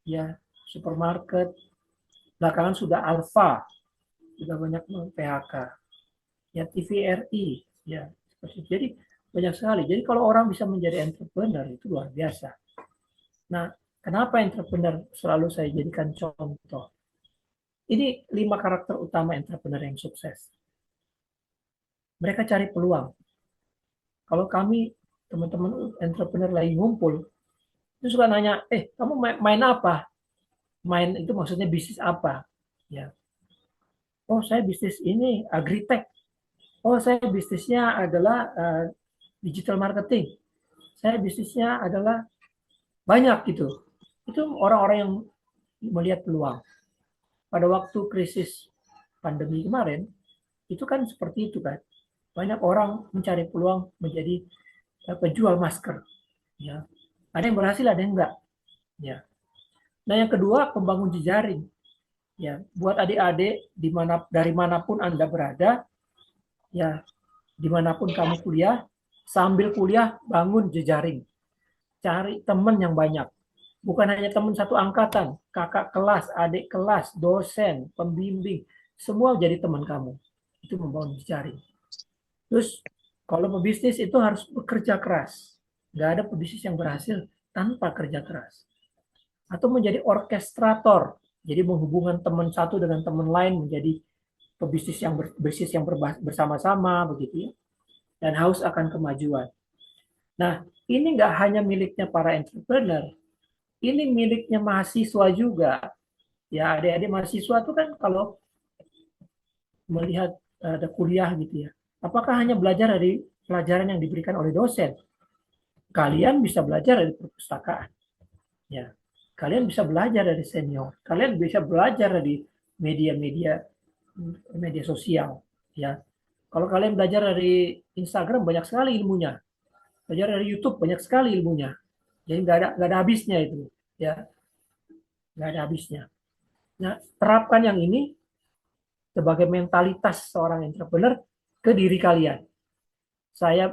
Speaker 3: ya, supermarket. Belakangan sudah Alfa, sudah banyak PHK. Ya, TVRI, ya, seperti itu. Jadi banyak sekali. Jadi kalau orang bisa menjadi entrepreneur itu luar biasa. Nah, kenapa entrepreneur selalu saya jadikan contoh? Ini 5 karakter utama entrepreneur yang sukses. Mereka cari peluang. Kalau kami, teman-teman entrepreneur lagi ngumpul, itu suka nanya, kamu main apa? Main itu maksudnya bisnis apa? Ya. Oh, saya bisnis ini agritech. Oh, saya bisnisnya adalah digital marketing. Saya bisnisnya adalah banyak gitu. Itu orang-orang yang melihat peluang. Pada waktu krisis pandemi kemarin, itu kan seperti itu kan. Banyak orang mencari peluang menjadi penjual masker. Ya. Ada yang berhasil, ada yang enggak. Ya. Nah, yang kedua, pembangun jejaring. Ya, buat adik-adik dari manapun Anda berada, ya, dimanapun kamu kuliah, sambil kuliah bangun jejaring. Cari teman yang banyak. Bukan hanya teman satu angkatan, kakak kelas, adik kelas, dosen, pembimbing, semua jadi teman kamu. Itu membangun jejaring. Terus kalau pebisnis itu harus bekerja keras. Nggak ada pebisnis yang berhasil tanpa kerja keras. Atau menjadi orkestrator. Jadi menghubungkan teman satu dengan teman lain menjadi pebisnis yang bersama-sama begitu ya. Dan haus akan kemajuan. Nah, ini nggak hanya miliknya para entrepreneur, ini miliknya mahasiswa juga. Ya, adik-adik mahasiswa itu kan kalau melihat ada kuliah gitu ya, apakah hanya belajar dari pelajaran yang diberikan oleh dosen? Kalian bisa belajar dari perpustakaan. Ya, kalian bisa belajar dari senior. Kalian bisa belajar dari media sosial. Ya, kalau kalian belajar dari Instagram banyak sekali ilmunya. Belajar dari YouTube banyak sekali ilmunya. Jadi nggak ada habisnya itu. Ya, nggak ada habisnya. Nah, terapkan yang ini sebagai mentalitas seorang entrepreneur ke diri kalian. Saya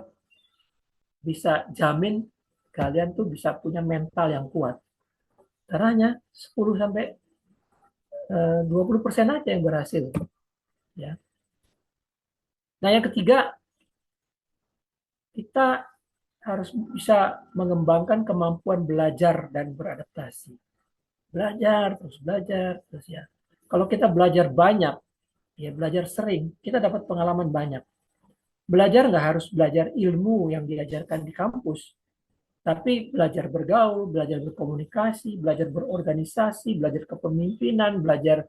Speaker 3: bisa jamin kalian tuh bisa punya mental yang kuat. Caranya 10 sampai 20% aja yang berhasil. Ya. Nah, yang ketiga, kita harus bisa mengembangkan kemampuan belajar dan beradaptasi. Belajar, terus ya. Kalau kita belajar banyak, ya belajar sering, kita dapat pengalaman banyak. Belajar nggak harus belajar ilmu yang diajarkan di kampus, tapi belajar bergaul, belajar berkomunikasi, belajar berorganisasi, belajar kepemimpinan, belajar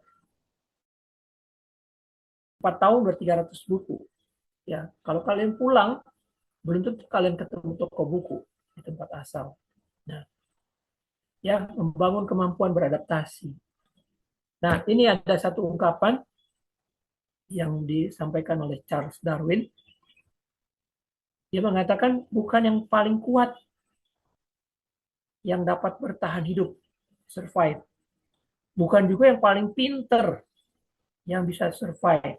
Speaker 3: 4 tahun berarti 300 buku. Ya, kalau kalian pulang, belum tentu kalian ketemu toko buku di tempat asal. Nah, ya membangun kemampuan beradaptasi. Nah, ini ada satu ungkapan yang disampaikan oleh Charles Darwin. Dia mengatakan bukan yang paling kuat yang dapat bertahan hidup, survive. Bukan juga yang paling pinter yang bisa survive.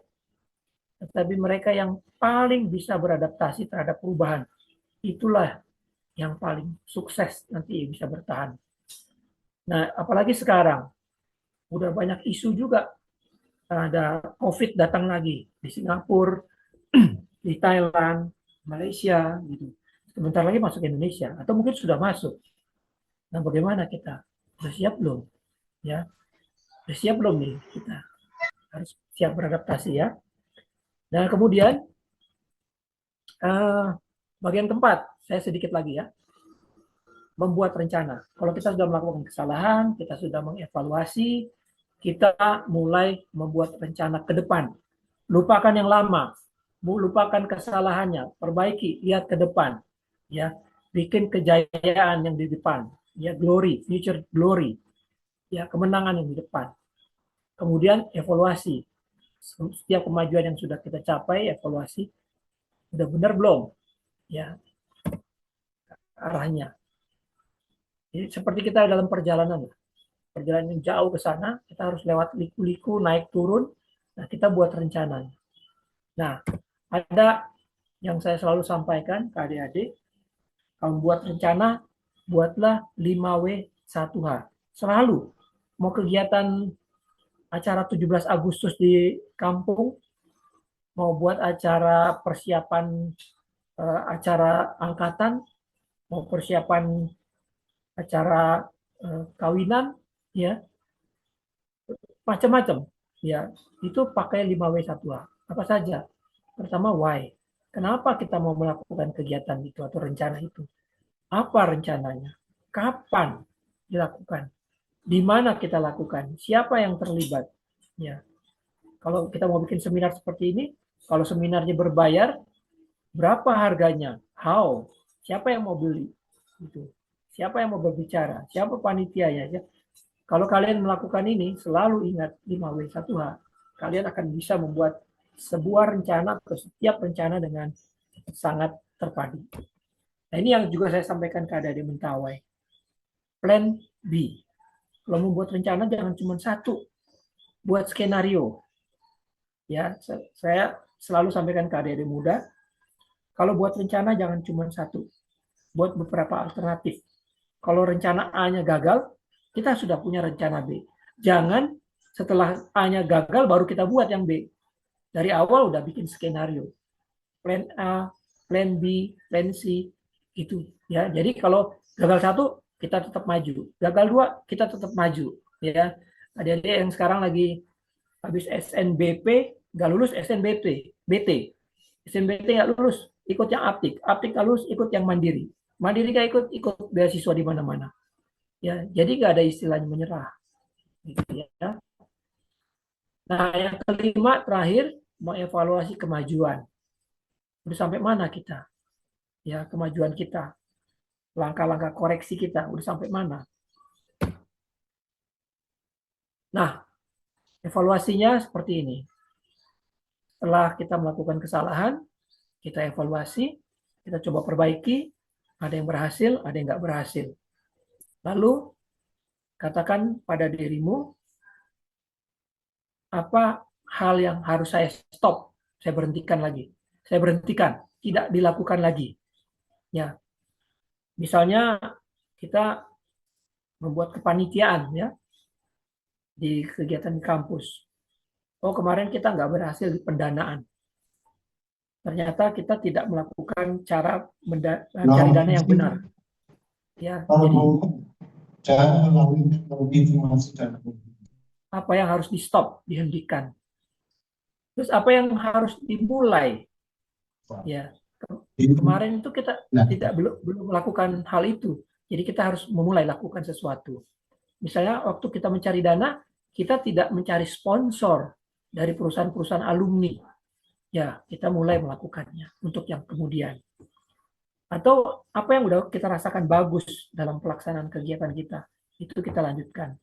Speaker 3: Tetapi mereka yang paling bisa beradaptasi terhadap perubahan. Itulah yang paling sukses nanti bisa bertahan. Nah, apalagi sekarang, udah banyak isu juga. Ada COVID datang lagi di Singapura, di Thailand, Malaysia, gitu. sebentar lagi masuk Indonesia, atau mungkin sudah masuk. Nah, bagaimana kita? Sudah siap belum? Ya, sudah siap belum nih kita? Harus siap beradaptasi ya. Nah, kemudian bagian keempat, saya sedikit lagi ya, membuat rencana. Kalau kita sudah melakukan kesalahan, kita sudah mengevaluasi, kita mulai membuat rencana ke depan. Lupakan yang lama, lupakan kesalahannya, perbaiki, lihat ke depan, ya, bikin kejayaan yang di depan, ya, glory, future glory, ya, kemenangan yang di depan. Kemudian evaluasi, setiap kemajuan yang sudah kita capai, evaluasi, udah benar belum, ya, arahnya. Jadi seperti kita dalam perjalanan yang jauh ke sana, kita harus lewat liku-liku, naik turun, nah kita buat rencana. Nah, ada yang saya selalu sampaikan ke adik-adik, kalau buat rencana, buatlah 5W1H. Selalu, mau kegiatan acara 17 Agustus di kampung, mau buat acara persiapan acara angkatan, mau persiapan acara kawinan, ya, macam-macam. Ya, itu pakai 5W1H. Apa saja? Pertama, why. Kenapa kita mau melakukan kegiatan itu atau rencana itu? Apa rencananya? Kapan dilakukan? Di mana kita lakukan? Siapa yang terlibat? Ya, kalau kita mau bikin seminar seperti ini, kalau seminarnya berbayar, berapa harganya? How? Siapa yang mau beli? Itu. Siapa yang mau berbicara? Siapa panitianya? Ya. Kalau kalian melakukan ini, selalu ingat 5W1H. Kalian akan bisa membuat sebuah rencana atau setiap rencana dengan sangat terpadu. Nah, ini yang juga saya sampaikan ke adik-adik Mentawai. Plan B. Kalau membuat rencana jangan cuma satu, buat skenario. Ya, saya selalu sampaikan ke adik-adik muda, kalau buat rencana jangan cuma satu, buat beberapa alternatif. Kalau rencana A-nya gagal, kita sudah punya rencana B. Jangan setelah A-nya gagal baru kita buat yang B. Dari awal udah bikin skenario. Plan A, plan B, plan C, itu ya. Jadi kalau gagal satu kita tetap maju, gagal dua kita tetap maju, ya. Adik-adik yang sekarang lagi habis SNBP nggak lulus SNBT, BT, SNBT nggak lulus ikut yang aptik, aptik nggak lulus ikut yang mandiri, mandiri nggak ikut beasiswa di mana-mana, ya. Jadi nggak ada istilahnya menyerah, gitu ya. Nah, yang kelima terakhir mengevaluasi kemajuan. Udah sampai mana kita? Ya, kemajuan kita, langkah-langkah koreksi kita udah sampai mana. Nah, evaluasinya seperti ini. Setelah kita melakukan kesalahan, kita evaluasi, kita coba perbaiki, ada yang berhasil, ada yang nggak berhasil. Lalu, katakan pada dirimu, apa hal yang harus saya stop, saya berhentikan lagi. Saya berhentikan, tidak dilakukan lagi. Ya, misalnya kita membuat kepanitiaan ya di kegiatan kampus. Oh, kemarin kita nggak berhasil di pendanaan. Ternyata kita tidak melakukan cara mencari dana yang benar. Ya, jadi apa yang harus di stop, dihentikan. Terus apa yang harus dimulai? Ya, kemarin itu kita belum melakukan hal itu. Jadi kita harus memulai lakukan sesuatu. Misalnya waktu kita mencari dana, kita tidak mencari sponsor dari perusahaan-perusahaan alumni. Ya, kita mulai melakukannya untuk yang kemudian. Atau apa yang udah kita rasakan bagus dalam pelaksanaan kegiatan kita, itu kita lanjutkan.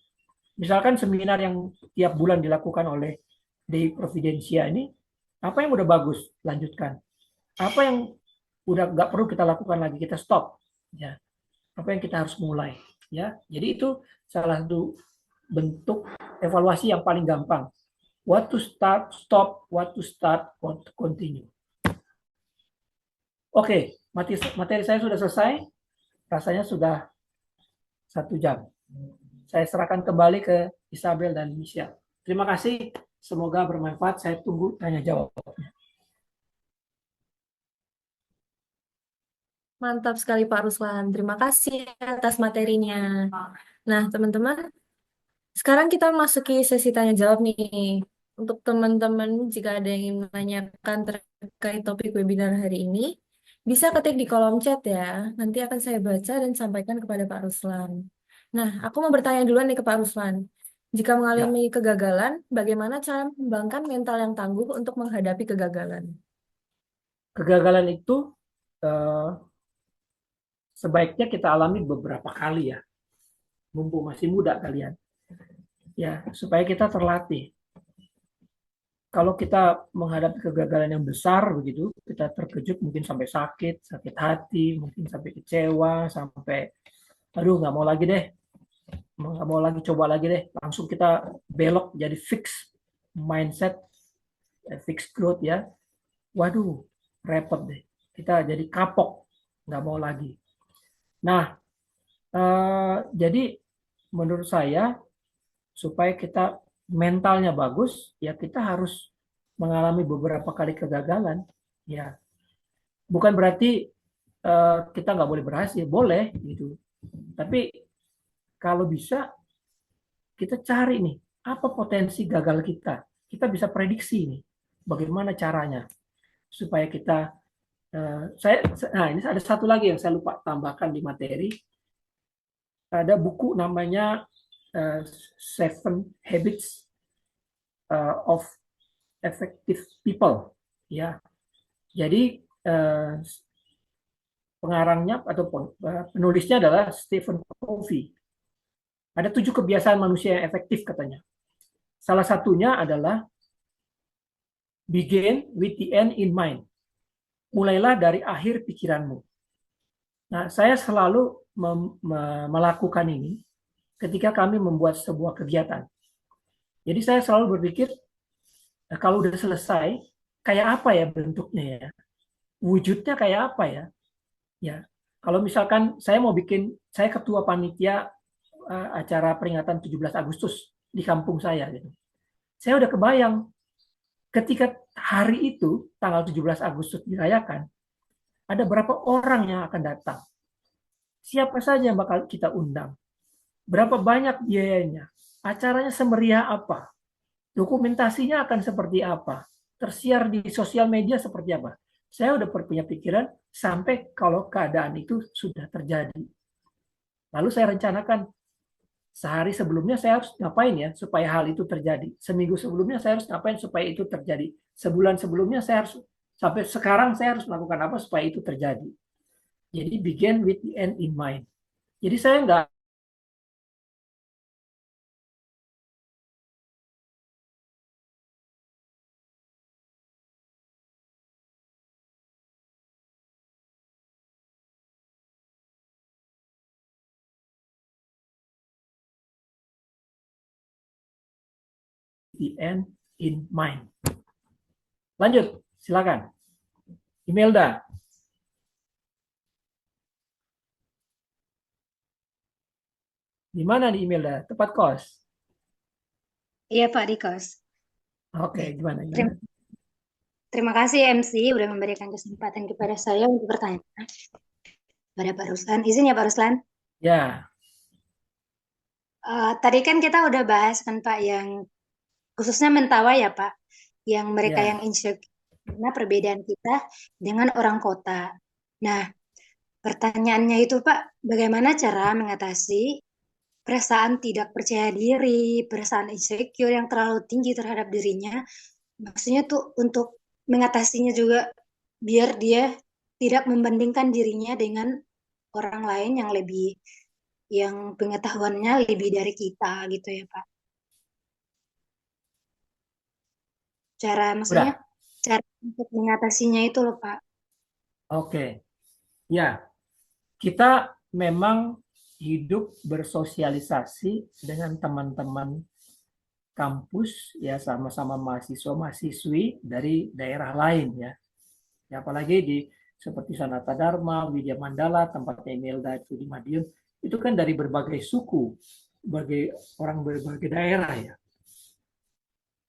Speaker 3: Misalkan seminar yang tiap bulan dilakukan oleh Dei Providensia ini, apa yang udah bagus, lanjutkan. Apa yang udah nggak perlu kita lakukan lagi, kita stop. Ya, apa yang kita harus mulai. Ya, jadi itu salah satu bentuk evaluasi yang paling gampang. What to start, stop, what to start, what to continue. Oke, materi saya sudah selesai. Rasanya sudah 1 jam. Saya serahkan kembali ke Isabel dan Michelle. Terima kasih. Semoga bermanfaat. Saya tunggu tanya jawab.
Speaker 2: Mantap sekali Pak Ruslan. Terima kasih atas materinya. Nah, teman-teman, sekarang kita masuki sesi tanya jawab nih. Untuk teman-teman, jika ada yang ingin menanyakan terkait topik webinar hari ini, bisa ketik di kolom chat ya. Nanti akan saya baca dan sampaikan kepada Pak Ruslan. Nah, aku mau bertanya duluan nih ke Pak Ruslan. Jika
Speaker 3: Ya,
Speaker 2: mengalami kegagalan, bagaimana cara mengembangkan mental yang tangguh untuk menghadapi kegagalan?
Speaker 3: kegagalan itu eh, sebaiknya kita alami beberapa kali ya, mumpung masih muda kalian. Ya, supaya kita terlatih. Kalau kita menghadapi kegagalan yang besar begitu, kita terkejut mungkin sampai sakit hati, mungkin sampai kecewa, sampai aduh nggak mau lagi deh, nggak mau lagi coba lagi deh, langsung kita belok jadi fix mindset, fix growth ya. Waduh, repot deh. Kita jadi kapok, nggak mau lagi. Nah, jadi menurut saya supaya kita mentalnya bagus, ya kita harus mengalami beberapa kali kegagalan. Ya, bukan berarti kita nggak boleh berhasil, boleh gitu. Tapi kalau bisa kita cari nih apa potensi gagal kita. Kita bisa prediksi nih bagaimana caranya supaya kita nah ini ada satu lagi yang saya lupa tambahkan di materi. Ada buku namanya Seven Habits of Effective People. Ya, jadi pengarangnya atau penulisnya adalah Stephen Covey. Ada 7 kebiasaan manusia yang efektif katanya. Salah satunya adalah begin with the end in mind. Mulailah dari akhir pikiranmu. Nah, saya selalu melakukan ini ketika kami membuat sebuah kegiatan. Jadi saya selalu berpikir, kalau udah selesai, kayak apa ya bentuknya ya? Wujudnya kayak apa ya? Ya, kalau misalkan saya mau bikin, saya ketua panitia acara peringatan 17 Agustus di kampung saya gitu. Saya udah kebayang ketika hari itu tanggal 17 Agustus dirayakan, ada berapa orang yang akan datang? Siapa saja yang bakal kita undang? Berapa banyak biayanya? Acaranya semeriah apa? Dokumentasinya akan seperti apa? Tersiar di sosial media seperti apa? Saya udah punya pikiran sampai kalau keadaan itu sudah terjadi. Lalu saya rencanakan sehari sebelumnya saya harus ngapain ya supaya hal itu terjadi. Seminggu sebelumnya saya harus ngapain supaya itu terjadi. Sebulan sebelumnya saya harus sampai sekarang saya harus melakukan apa supaya itu terjadi. Jadi begin with the end in mind. Jadi saya nggak the end in mind. Lanjut, silakan. Imelda. Di mana nih Imelda? Tempat kos.
Speaker 6: Iya Pak di kos.
Speaker 3: Oke, gimana?
Speaker 6: Terima, terima kasih MC udah memberikan kesempatan kepada saya untuk bertanya pada Pak Ruslan. Izin ya Pak Ruslan.
Speaker 3: Ya,
Speaker 6: Tadi kan kita udah bahas kan Pak yang khususnya Mentawai ya Pak, yang mereka yang
Speaker 3: ya.
Speaker 6: insecure karena perbedaan kita dengan orang kota. Nah, pertanyaannya itu Pak, bagaimana cara mengatasi perasaan tidak percaya diri, perasaan insecure yang terlalu tinggi terhadap dirinya? Maksudnya tuh untuk mengatasinya juga biar dia tidak membandingkan dirinya dengan orang lain yang lebih yang pengetahuannya lebih dari kita gitu ya Pak. Maksudnya
Speaker 3: Udah.
Speaker 6: cara untuk mengatasinya itu loh Pak.
Speaker 3: Oke. Ya, kita memang hidup bersosialisasi dengan teman-teman kampus ya sama-sama mahasiswa-mahasiswi dari daerah lain ya. Ya apalagi di seperti Sanata Dharma, Widya Mandala, tempatnya Imelda itu di Madiun, itu kan dari berbagai suku, berbagai orang berbagai daerah ya.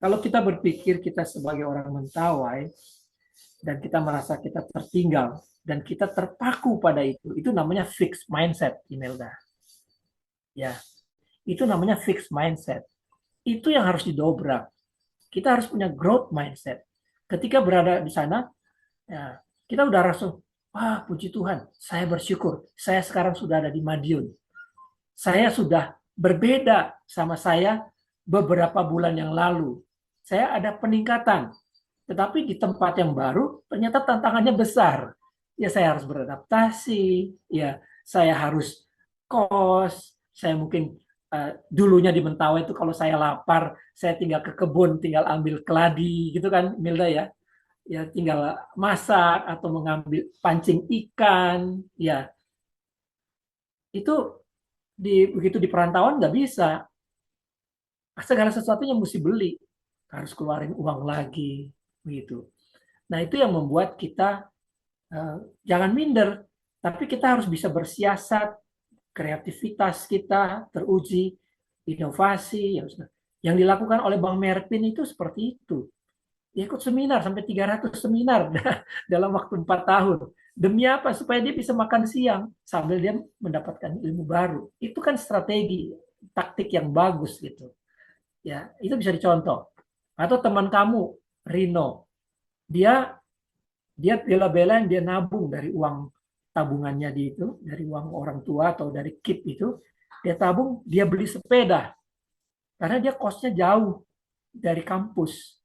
Speaker 3: Kalau kita berpikir kita sebagai orang Mentawai, dan kita merasa kita tertinggal dan kita terpaku pada itu namanya fixed mindset, Imelda. Ya, itu namanya fixed mindset. Itu yang harus didobrak. Kita harus punya growth mindset. Ketika berada di sana, ya, kita udah rasa, wah puji Tuhan, saya bersyukur, saya sekarang sudah ada di Madiun. Saya sudah berbeda sama saya beberapa bulan yang lalu. Saya ada peningkatan. Tetapi di tempat yang baru, ternyata tantangannya besar. Ya saya harus beradaptasi, ya saya harus kos, saya mungkin dulunya di Mentawai itu kalau saya lapar, saya tinggal ke kebun, tinggal ambil keladi gitu kan, Milda ya. Ya tinggal masak atau mengambil pancing ikan, ya. Itu begitu di perantauan nggak bisa. Segala sesuatunya mesti beli, harus keluarin uang lagi, begitu. Nah itu yang membuat kita jangan minder, tapi kita harus bisa bersiasat, kreativitas kita teruji, inovasi yang dilakukan oleh Bang Merpin itu seperti itu. Dia ikut seminar sampai 300 seminar dalam waktu 4 tahun. Demi apa? Supaya dia bisa makan siang sambil dia mendapatkan ilmu baru. Itu kan strategi, taktik yang bagus gitu. Ya, itu bisa dicontoh. Atau teman kamu, Rino, dia bela-belain dia nabung dari uang tabungannya di itu, dari uang orang tua atau dari KIP itu, dia tabung, dia beli sepeda. Karena dia kosnya jauh dari kampus.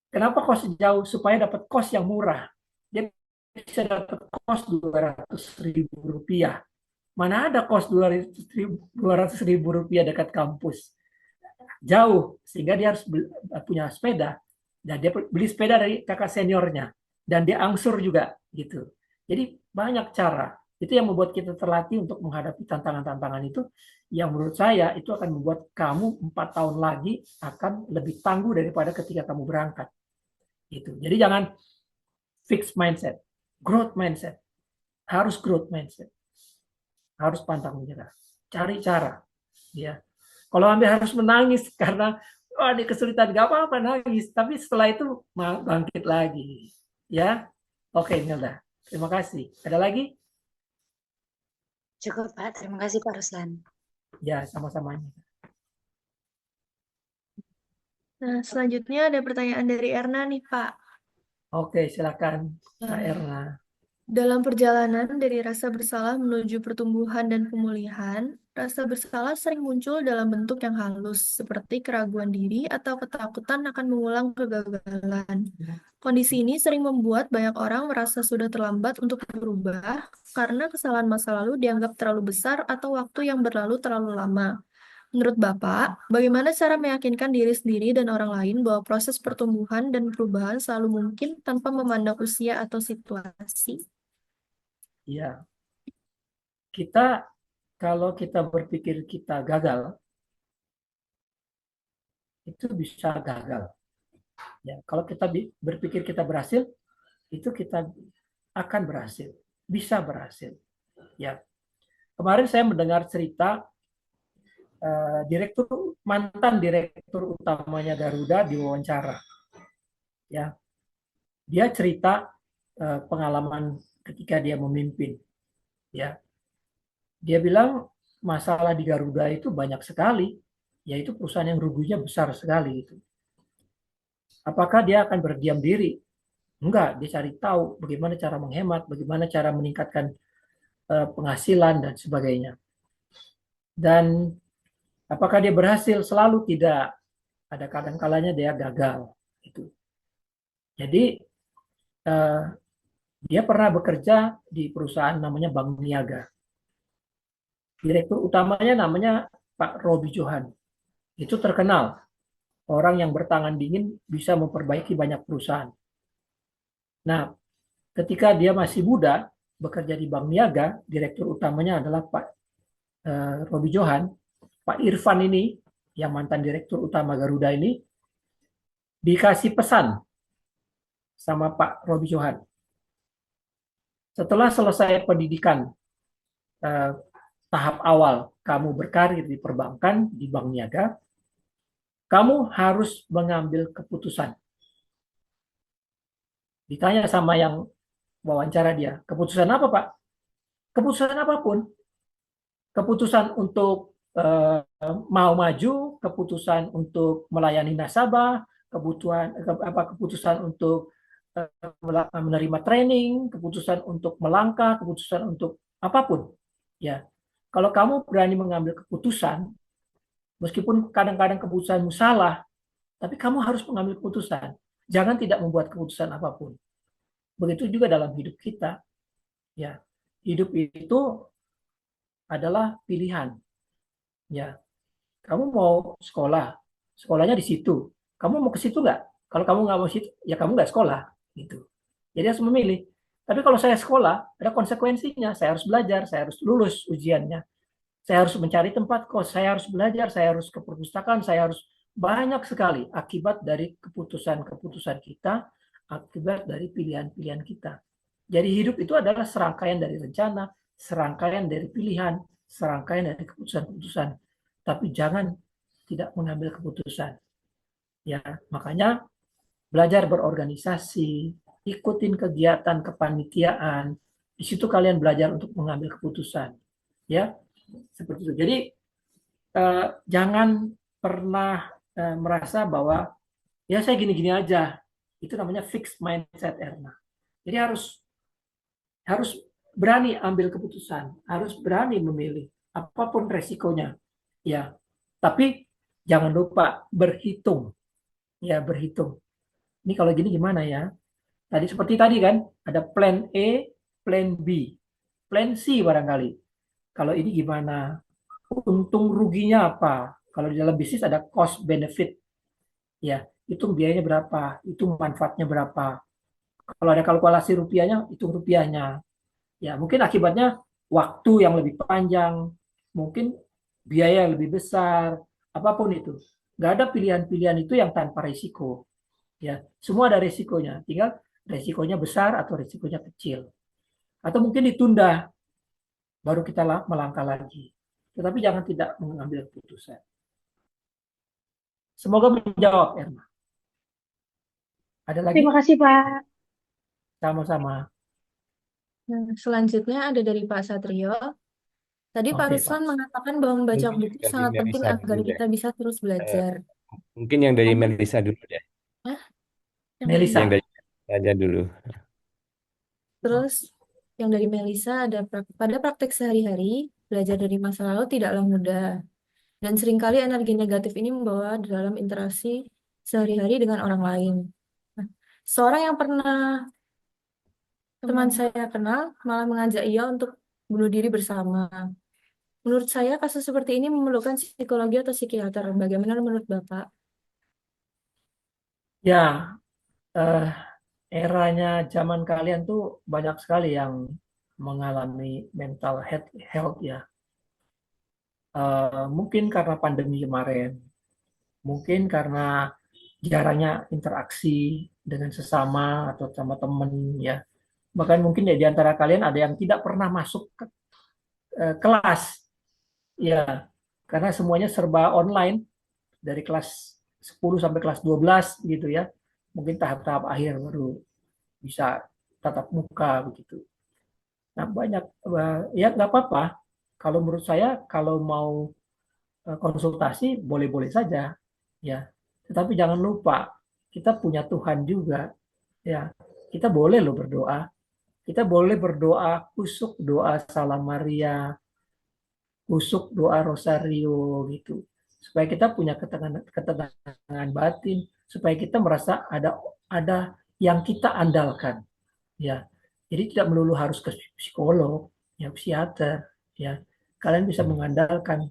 Speaker 3: Kenapa kos jauh? Supaya dapat kos yang murah. Dia bisa dapat kos 200.000 rupiah. Mana ada kos 200.000 rupiah dekat kampus? Jauh, sehingga dia harus punya sepeda. Dan dia beli sepeda dari kakak seniornya. Dan dia angsur juga gitu. Jadi banyak cara. Itu yang membuat kita terlatih untuk menghadapi tantangan-tantangan itu, yang menurut saya itu akan membuat kamu 4 tahun lagi akan lebih tangguh daripada ketika kamu berangkat. Gitu. Jadi jangan fixed mindset, growth mindset. Harus growth mindset. Harus pantang menyerah. Cari cara. Ya. Kalau ambil harus menangis karena ada kesulitan, gak apa-apa nangis. Tapi setelah itu bangkit lagi. Ya, oke Milda. Terima kasih. Ada lagi?
Speaker 6: Cukup, Pak. Terima kasih, Pak Ruslan.
Speaker 3: Ya, sama-sama.
Speaker 1: Nah, selanjutnya ada pertanyaan dari Erna nih, Pak.
Speaker 3: Oke, silakan, Kak Erna.
Speaker 1: Dalam perjalanan dari rasa bersalah menuju pertumbuhan dan pemulihan, rasa bersalah sering muncul dalam bentuk yang halus, seperti keraguan diri atau ketakutan akan mengulang kegagalan. Kondisi ini sering membuat banyak orang merasa sudah terlambat untuk berubah karena kesalahan masa lalu dianggap terlalu besar atau waktu yang berlalu terlalu lama. Menurut Bapak, bagaimana cara meyakinkan diri sendiri dan orang lain bahwa proses pertumbuhan dan perubahan selalu mungkin tanpa memandang usia atau situasi?
Speaker 3: Ya, kalau kita berpikir kita gagal, itu bisa gagal. Ya, kalau kita berpikir kita berhasil, itu kita akan berhasil, bisa berhasil. Ya, kemarin saya mendengar cerita mantan direktur utamanya Garuda diwawancara. Ya, dia cerita pengalaman ketika dia memimpin. Ya, dia bilang masalah di Garuda itu banyak sekali, yaitu perusahaan yang ruginya besar sekali itu. Apakah dia akan berdiam diri? Enggak, dia cari tahu bagaimana cara menghemat, bagaimana cara meningkatkan penghasilan dan sebagainya. Dan apakah dia berhasil? Selalu tidak. Ada kadang-kalanya dia gagal. Gitu. Jadi dia pernah bekerja di perusahaan namanya Bank Niaga. Direktur utamanya namanya Pak Robi Johan. Itu terkenal. Orang yang bertangan dingin bisa memperbaiki banyak perusahaan. Nah, ketika dia masih muda, bekerja di Bank Niaga, direktur utamanya adalah Pak Robi Johan. Pak Irfan ini, yang mantan direktur utama Garuda ini, dikasih pesan sama Pak Robi Johan. Setelah selesai pendidikan tahap awal, kamu berkarir di perbankan, di Bank Niaga, kamu harus mengambil keputusan. Ditanya sama yang wawancara dia, keputusan apa Pak? Keputusan apapun. Keputusan untuk mau maju, keputusan untuk melayani nasabah, keputusan untuk menerima training, keputusan untuk melangkah, keputusan untuk apapun. Ya, kalau kamu berani mengambil keputusan, meskipun kadang-kadang keputusanmu salah, tapi kamu harus mengambil keputusan. Jangan tidak membuat keputusan apapun. Begitu juga dalam hidup kita. Ya, hidup itu adalah pilihan. Ya, kamu mau sekolah, sekolahnya di situ. Kamu mau ke situ nggak? Kalau kamu nggak mau situ, ya kamu nggak sekolah. Gitu. Jadi harus memilih. Tapi kalau saya sekolah, ada konsekuensinya. Saya harus belajar, saya harus lulus ujiannya. Saya harus mencari tempat kos, saya harus belajar, saya harus ke perpustakaan, saya harus banyak sekali akibat dari keputusan-keputusan kita, akibat dari pilihan-pilihan kita. Jadi hidup itu adalah serangkaian dari rencana, serangkaian dari pilihan, serangkaian dari keputusan-keputusan. Tapi jangan tidak mengambil keputusan. Ya, makanya belajar berorganisasi, ikutin kegiatan kepanitiaan. Di situ kalian belajar untuk mengambil keputusan. Ya, seperti itu. Jadi jangan pernah merasa bahwa ya saya gini-gini aja. Itu namanya fixed mindset, Erna. Jadi harus berani ambil keputusan, harus berani memilih apapun resikonya. Ya, tapi jangan lupa berhitung. Ya, berhitung. Ini kalau gini gimana ya? Tadi seperti tadi kan, ada plan A, plan B, plan C barangkali. Kalau ini gimana? Untung ruginya apa? Kalau di dalam bisnis ada cost benefit. Ya, hitung biayanya berapa, hitung manfaatnya berapa. Kalau ada kalkulasi rupiahnya, hitung rupiahnya. Ya, mungkin akibatnya waktu yang lebih panjang, mungkin biaya yang lebih besar, apapun itu. Nggak ada pilihan-pilihan itu yang tanpa risiko. Ya, semua ada risikonya. Tinggal risikonya besar atau risikonya kecil. Atau mungkin ditunda, baru kita melangkah lagi. Tetapi jangan tidak mengambil keputusan. Semoga menjawab, Erma. Ada lagi?
Speaker 4: Terima kasih, Pak.
Speaker 3: Sama-sama.
Speaker 2: Nah, selanjutnya ada dari Pak Satrio. Tadi Pak
Speaker 3: Oke, Pak.
Speaker 2: Ruslan mengatakan bahwa membaca
Speaker 5: Mungkin
Speaker 2: buku
Speaker 5: dari
Speaker 2: sangat penting
Speaker 5: Melisa
Speaker 2: agar
Speaker 5: dulu deh.
Speaker 2: kita bisa terus
Speaker 5: Eh,
Speaker 2: belajar.
Speaker 5: mungkin yang dari
Speaker 2: Kamu,
Speaker 5: Melisa dulu deh.
Speaker 2: Hah? Yang mana?
Speaker 3: Melisa.
Speaker 5: Yang dari aja dulu.
Speaker 2: Terus yang dari Melisa ada pada praktek sehari-hari, belajar dari masa lalu tidaklah mudah. Dan seringkali energi negatif ini membawa dalam interaksi sehari-hari dengan orang lain. Nah, seorang yang pernah teman saya kenal malah mengajak ia untuk bunuh diri bersama. Menurut saya kasus seperti ini memerlukan psikologi atau psikiater. Bagaimana menurut Bapak?
Speaker 3: Ya, eh, eranya zaman kalian tuh banyak sekali yang mengalami mental health ya. Mungkin karena pandemi kemarin, mungkin karena jarangnya interaksi dengan sesama atau sama temen ya. Bahkan mungkin ya di antara kalian ada yang tidak pernah masuk ke kelas ya, karena semuanya serba online dari kelas 10 sampai kelas 12 gitu ya. Mungkin tahap-tahap akhir baru bisa tatap muka begitu. Nah, banyak ya nggak apa-apa. Kalau menurut saya kalau mau konsultasi boleh-boleh saja ya. Tetapi jangan lupa kita punya Tuhan juga ya. Kita boleh loh berdoa. Kita boleh berdoa kusuk doa Salam Maria, kusuk doa Rosario gitu. Supaya kita punya ketenangan batin, supaya kita merasa ada yang kita andalkan ya. Jadi tidak melulu harus ke psikolog, ya psikiater, ya. Kalian bisa mengandalkan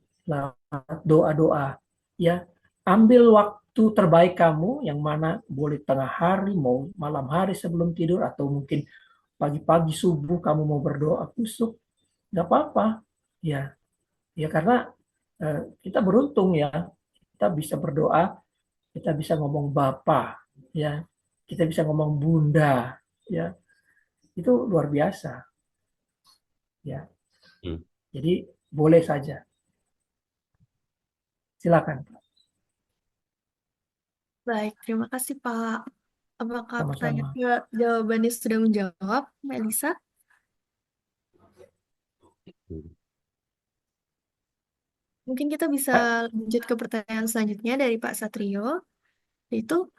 Speaker 3: doa-doa, ya. Ambil waktu terbaik kamu, yang mana boleh tengah hari, mau malam hari sebelum tidur, atau mungkin pagi-pagi subuh kamu mau berdoa kusuk, nggak apa-apa, ya. Ya karena kita beruntung ya, kita bisa berdoa, kita bisa ngomong Bapa, ya. Kita bisa ngomong Bunda, ya. Itu luar biasa. Ya,
Speaker 5: Hmm.
Speaker 3: jadi boleh saja. Silakan.
Speaker 1: Baik, terima kasih Pak. Apakah
Speaker 3: Sama-sama.
Speaker 1: pertanyaan jawabannya sudah menjawab, Melisa? Mungkin kita bisa lanjut ke pertanyaan selanjutnya dari Pak Satrio. Yaitu,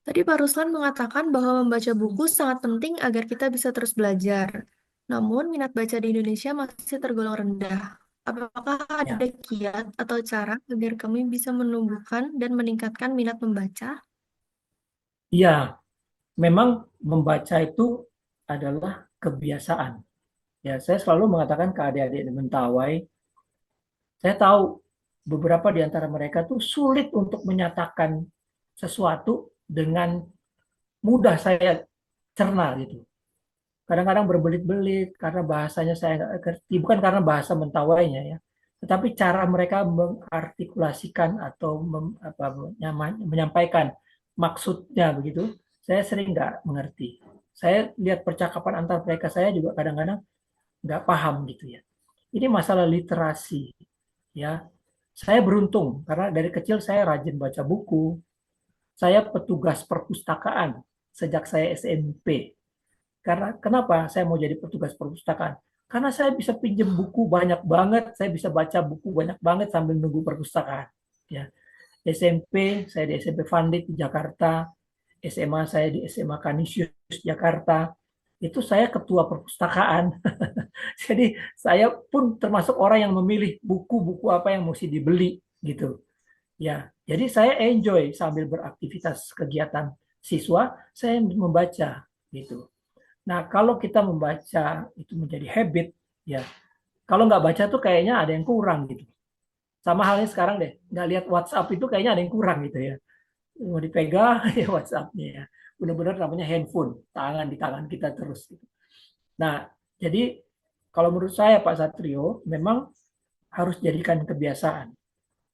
Speaker 1: tadi Pak Ruslan mengatakan bahwa membaca buku sangat penting agar kita bisa terus belajar. Namun, minat baca di Indonesia masih tergolong rendah. Apakah
Speaker 3: Ya,
Speaker 1: ada kiat atau cara agar kami bisa menumbuhkan dan meningkatkan minat membaca?
Speaker 3: iya, memang membaca itu adalah kebiasaan. Ya, saya selalu mengatakan ke adik-adik di Mentawai, saya tahu beberapa di antara mereka tuh sulit untuk menyatakan sesuatu dengan mudah saya cerna gitu. Kadang-kadang berbelit-belit karena bahasanya saya nggak ngerti, bukan karena bahasa Mentawainya ya, tetapi cara mereka mengartikulasikan atau menyampaikan maksudnya begitu, saya sering nggak mengerti. Saya lihat percakapan antar mereka, saya juga kadang-kadang nggak paham gitu ya. Ini masalah literasi ya. Saya beruntung karena dari kecil saya rajin baca buku. Saya petugas perpustakaan sejak saya SMP. Karena kenapa saya mau jadi petugas perpustakaan? Karena saya bisa pinjam buku banyak banget, saya bisa baca buku banyak banget sambil nunggu perpustakaan. Ya, SMP saya di SMP Vandit di Jakarta, SMA saya di SMA Kanisius Jakarta. Itu saya ketua perpustakaan. Jadi saya pun termasuk orang yang memilih buku-buku apa yang mesti dibeli gitu. Ya, jadi saya enjoy sambil beraktivitas kegiatan siswa, saya membaca gitu. Nah, kalau kita membaca itu menjadi habit, ya. Kalau nggak baca tuh kayaknya ada yang kurang gitu. Sama halnya sekarang deh, nggak lihat WhatsApp itu kayaknya ada yang kurang gitu ya. Mau dipegang ya WhatsApp-nya ya. Benar-benar namanya handphone, tangan di tangan kita terus. Gitu. Nah, jadi kalau menurut saya Pak Satrio, memang harus jadikan kebiasaan.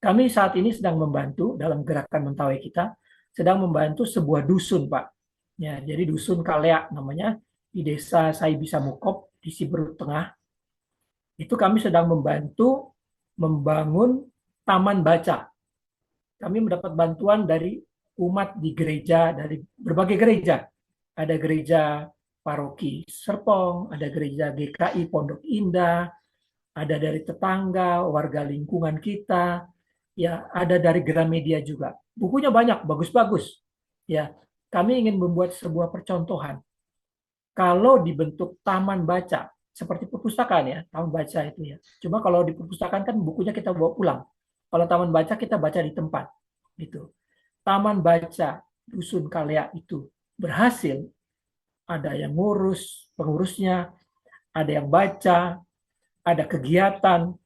Speaker 3: Kami saat ini sedang membantu dalam gerakan Mentawai kita, sedang membantu sebuah dusun, Pak. Ya, jadi dusun Kalea namanya di desa Saibisa Mukop di Siberut Tengah. Itu kami sedang membantu membangun taman baca. Kami mendapat bantuan dari umat di gereja, dari berbagai gereja. Ada gereja paroki Serpong, ada gereja GKI Pondok Indah, ada dari tetangga, warga lingkungan kita, ya ada dari Gramedia juga. Bukunya banyak, bagus-bagus. Ya, kami ingin membuat sebuah percontohan. Kalau dibentuk taman baca, seperti perpustakaan ya, taman baca itu ya. Cuma kalau di perpustakaan kan bukunya kita bawa pulang. Kalau taman baca kita baca di tempat, gitu. Taman baca Dusun Kalea itu berhasil, ada yang ngurus, pengurusnya, ada yang baca, ada kegiatan,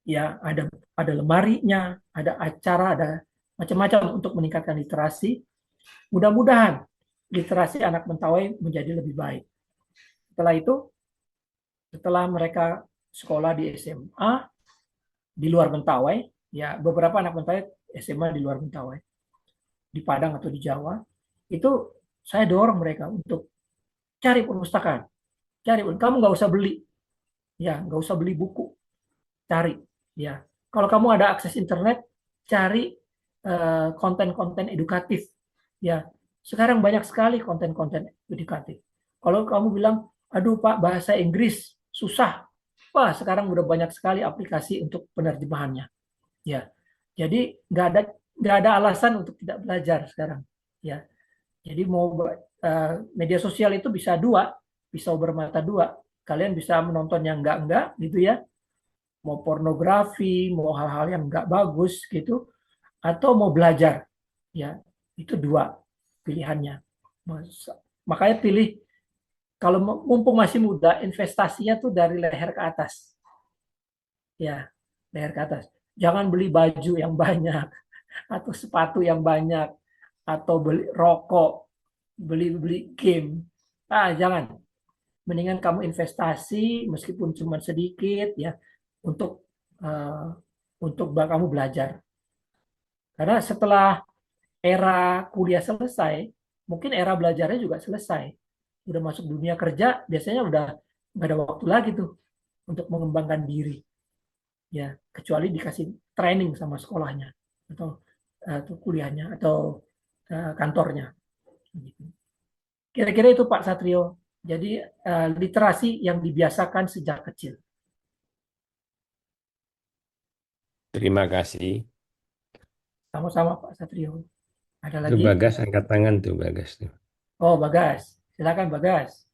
Speaker 3: ya ada lemarinya, ada acara, ada macam-macam untuk meningkatkan literasi. Mudah-mudahan literasi anak Mentawai menjadi lebih baik. Setelah itu, setelah mereka sekolah di SMA di luar Mentawai, ya beberapa anak Mentawai SMA di luar Mentawai, di Padang atau di Jawa, itu saya dorong mereka untuk cari perpustakaan, cari. Kamu nggak usah beli, ya nggak usah beli buku, cari, ya. Kalau kamu ada akses internet, cari konten-konten edukatif, ya. Sekarang banyak sekali konten-konten edukatif. Kalau kamu bilang, aduh Pak bahasa Inggris susah, wah sekarang udah banyak sekali aplikasi untuk penerjemahannya, ya. Jadi nggak ada alasan untuk tidak belajar sekarang, ya. Jadi mau media sosial itu bisa dua, pisau bermata dua. Kalian bisa menonton yang enggak gitu ya, mau pornografi, mau hal-hal yang nggak bagus gitu, atau mau belajar, ya itu dua pilihannya. Makanya pilih kalau mumpung masih muda, investasinya tuh dari leher ke atas, ya leher ke atas. Jangan beli baju yang banyak atau sepatu yang banyak atau beli rokok, beli game. Jangan. Mendingan kamu investasi meskipun cuma sedikit ya untuk uh, untuk kamu belajar. Karena setelah era kuliah selesai, mungkin era belajarnya juga selesai. Udah masuk dunia kerja, biasanya udah nggak ada waktu lagi tuh untuk mengembangkan diri. Ya, kecuali dikasih training sama sekolahnya atau kuliahnya atau kantornya. Begitu. Kira-kira itu Pak Satrio. Jadi literasi yang dibiasakan sejak kecil.
Speaker 5: Terima kasih.
Speaker 3: Sama-sama Pak Satrio. Ada
Speaker 5: Itu
Speaker 3: lagi?
Speaker 5: Bagas angkat tangan tuh Bagas tuh.
Speaker 3: Oh, Bagas. Silakan Bagas.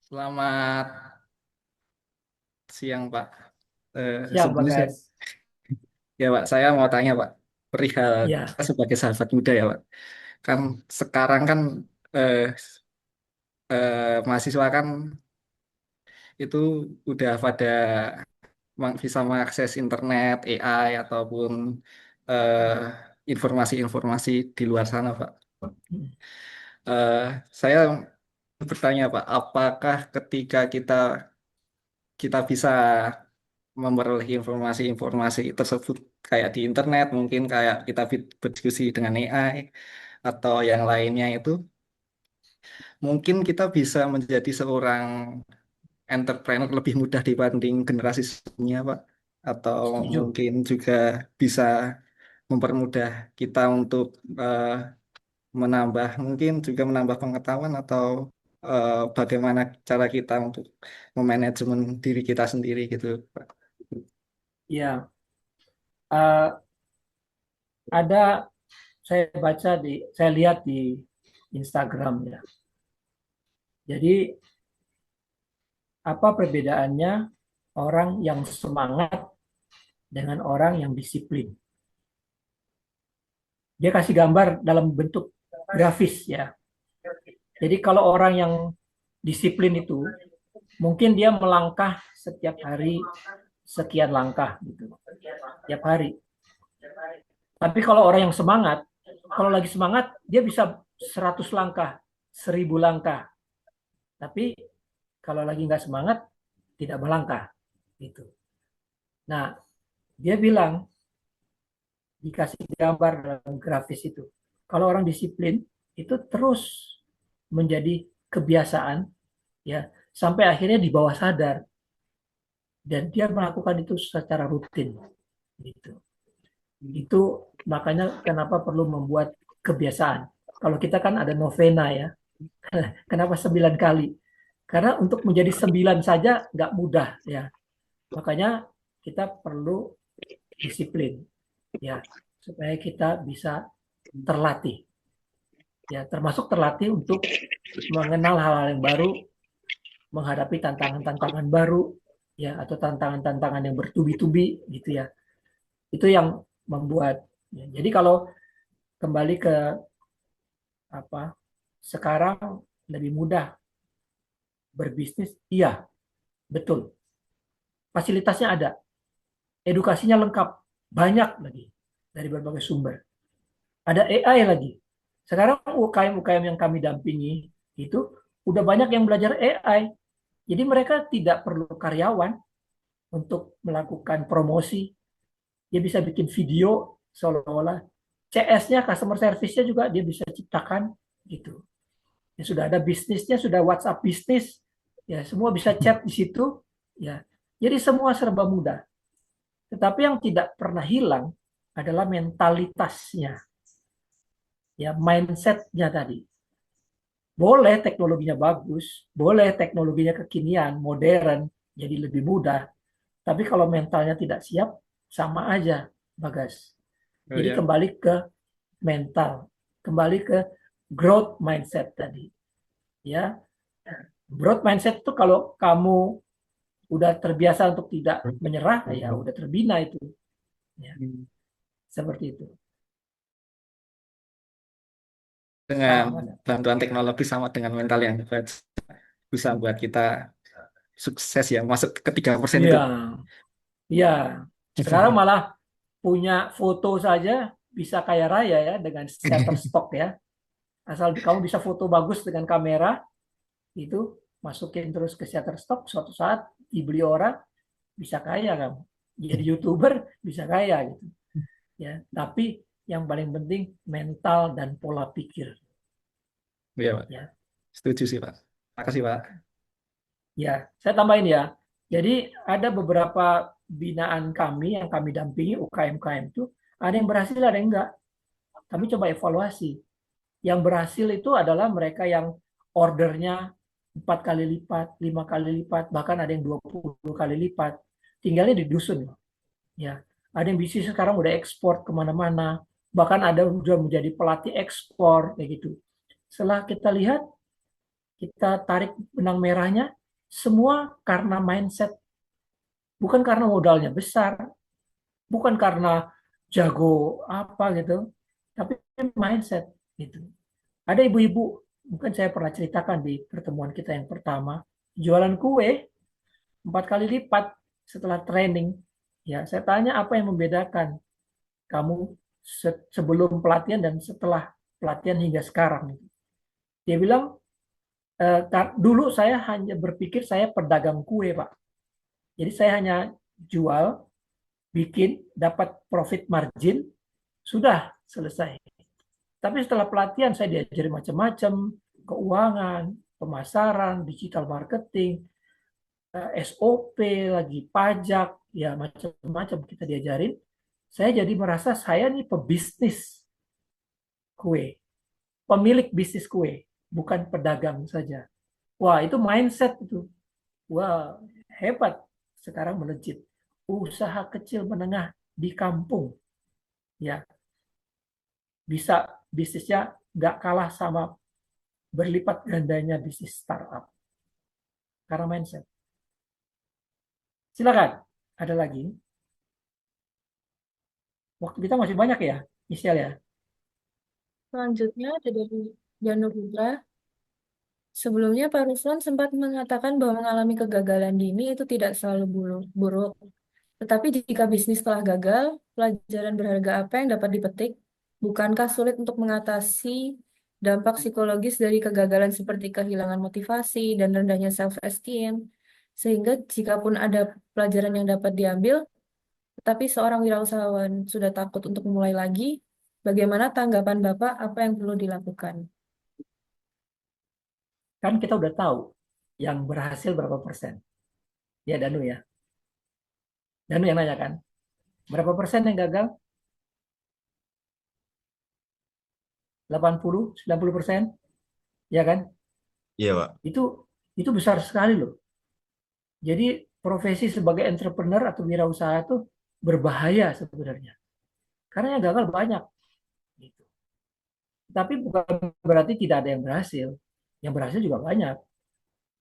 Speaker 7: Selamat siang, Pak.
Speaker 3: Siap
Speaker 7: Sebelumnya
Speaker 3: Bagas.
Speaker 7: ya, Pak, saya mau tanya, Pak, perihal
Speaker 3: Ya,
Speaker 7: kita sebagai sahabat muda ya, Pak. Kan sekarang kan eh, mahasiswa kan itu udah pada bisa mengakses internet, AI ataupun eh, informasi-informasi di luar sana, Pak. Eh, saya bertanya, Pak, apakah ketika kita kita bisa memperoleh informasi-informasi tersebut kayak di internet, mungkin kayak kita berdiskusi dengan AI atau yang lainnya itu, mungkin kita bisa menjadi seorang entrepreneur lebih mudah dibanding generasi sebelumnya, Pak. Atau
Speaker 3: setuju.
Speaker 7: mungkin juga bisa mempermudah kita untuk eh, mungkin juga menambah pengetahuan atau bagaimana cara kita untuk memanajemen diri kita sendiri gitu, Pak.
Speaker 3: Ya, eh, ada saya lihat di Instagram ya. Jadi apa perbedaannya orang yang semangat dengan orang yang disiplin? Dia kasih gambar dalam bentuk grafis ya. Jadi kalau orang yang disiplin itu mungkin dia melangkah setiap hari sekian langkah gitu. Tiap hari. Tapi kalau orang yang semangat, kalau lagi semangat dia bisa 100 langkah, 1000 langkah. Tapi kalau lagi nggak semangat tidak melangkah gitu. Nah, dia bilang dikasih gambar dalam grafis itu. Kalau orang disiplin itu terus menjadi kebiasaan ya sampai akhirnya di bawah sadar dan dia melakukan itu secara rutin gitu. Itu makanya kenapa perlu membuat kebiasaan. Kalau kita kan ada novena ya. Kenapa 9 kali? Karena untuk menjadi 9 saja nggak mudah ya. Makanya kita perlu disiplin ya supaya kita bisa terlatih ya termasuk terlatih untuk mengenal hal-hal yang baru, menghadapi tantangan-tantangan baru ya atau tantangan-tantangan yang bertubi-tubi gitu ya. Itu yang membuat ya. Jadi kalau kembali ke apa sekarang lebih mudah berbisnis, iya betul. Fasilitasnya ada, edukasinya lengkap, banyak lagi dari berbagai sumber. Ada AI lagi. Sekarang UKM-UKM yang kami dampingi itu udah banyak yang belajar AI. Jadi mereka tidak perlu karyawan untuk melakukan promosi. Dia bisa bikin video seolah-olah CS-nya, customer service-nya juga dia bisa ciptakan gitu. Ya sudah ada bisnisnya, sudah WhatsApp bisnis, ya semua bisa chat di situ, ya. Jadi semua serba mudah. Tetapi yang tidak pernah hilang adalah mentalitasnya, ya mindsetnya tadi. Boleh teknologinya bagus, boleh teknologinya kekinian, modern, jadi lebih mudah. Tapi kalau mentalnya tidak siap, sama aja, Bagas.
Speaker 7: Oh
Speaker 3: Jadi
Speaker 7: ya,
Speaker 3: kembali ke mental, kembali ke growth mindset tadi. Ya, growth mindset itu kalau kamu udah terbiasa untuk tidak menyerah, ya udah terbina itu. Ya, seperti itu.
Speaker 7: dengan
Speaker 3: Sama.
Speaker 7: bantuan teknologi sama dengan mental yang hebat bisa buat kita sukses ya masuk ke 3%
Speaker 3: Iya,
Speaker 7: itu.
Speaker 3: iya. Sekarang malah punya foto saja bisa kaya raya ya dengan Shutterstock ya. Asal kamu bisa foto bagus dengan kamera, itu masukin terus ke Shutterstock, suatu saat dibeli orang bisa kaya kamu. Jadi YouTuber bisa kaya gitu. Ya, tapi yang paling penting mental dan pola pikir.
Speaker 7: Iya, Pak.
Speaker 3: Ya,
Speaker 7: Setuju sih, Pak. Makasih, Pak.
Speaker 3: ya. Saya tambahin ya. Jadi ada beberapa binaan kami yang kami dampingi UKM-UKM itu ada yang berhasil, ada yang enggak. Kami coba evaluasi. Yang berhasil itu adalah mereka yang ordernya 4 kali lipat, 5 kali lipat, bahkan ada yang 20 kali lipat. Tinggalnya di dusun. Ya, ada yang bisnis sekarang udah ekspor kemana-mana, bahkan ada yang udah menjadi pelatih ekspor kayak gitu. Setelah kita lihat, kita tarik benang merahnya, semua karena mindset, bukan karena modalnya besar, bukan karena jago apa gitu, tapi mindset gitu. Ada ibu-ibu, mungkin saya pernah ceritakan di pertemuan kita yang pertama, jualan kue 4 kali lipat setelah training. Ya, saya tanya apa yang membedakan kamu sebelum pelatihan dan setelah pelatihan hingga sekarang. Dia bilang, dulu saya hanya berpikir saya pedagang kue, Pak. Jadi saya hanya jual, bikin, dapat profit margin, sudah selesai. Tapi setelah pelatihan saya diajari macam-macam, keuangan, pemasaran, digital marketing, SOP, lagi pajak, ya macam-macam kita diajarin. Saya jadi merasa saya nih pebisnis kue, pemilik bisnis kue, bukan pedagang saja. Wah, itu mindset itu. Wah, hebat. Sekarang melejit. Usaha kecil menengah di kampung, ya bisa bisnisnya nggak kalah sama berlipat gandanya bisnis startup. Karena mindset. Silakan, ada lagi. Waktu kita masih banyak ya, Michelle ya.
Speaker 2: Selanjutnya ada dari Janu Putra. Sebelumnya Pak Ruslan sempat mengatakan bahwa mengalami kegagalan dini itu tidak selalu buruk. Tetapi jika bisnis telah gagal, pelajaran berharga apa yang dapat dipetik? Bukankah sulit untuk mengatasi dampak psikologis dari kegagalan seperti kehilangan motivasi dan rendahnya self-esteem? Sehingga jikapun ada pelajaran yang dapat diambil, tetapi seorang wirausahawan sudah takut untuk memulai lagi, bagaimana tanggapan Bapak apa yang perlu dilakukan?
Speaker 3: Kan kita udah tahu yang berhasil berapa persen. Ya, Danu ya. Danu yang nanya kan. Berapa persen yang gagal? 80, 90%? Ya kan?
Speaker 5: Iya, Pak.
Speaker 3: Itu besar sekali loh. Jadi profesi sebagai entrepreneur atau wirausaha itu berbahaya sebenarnya. Karena yang gagal banyak. Gitu. Tapi bukan berarti tidak ada yang berhasil. Yang berhasil juga banyak.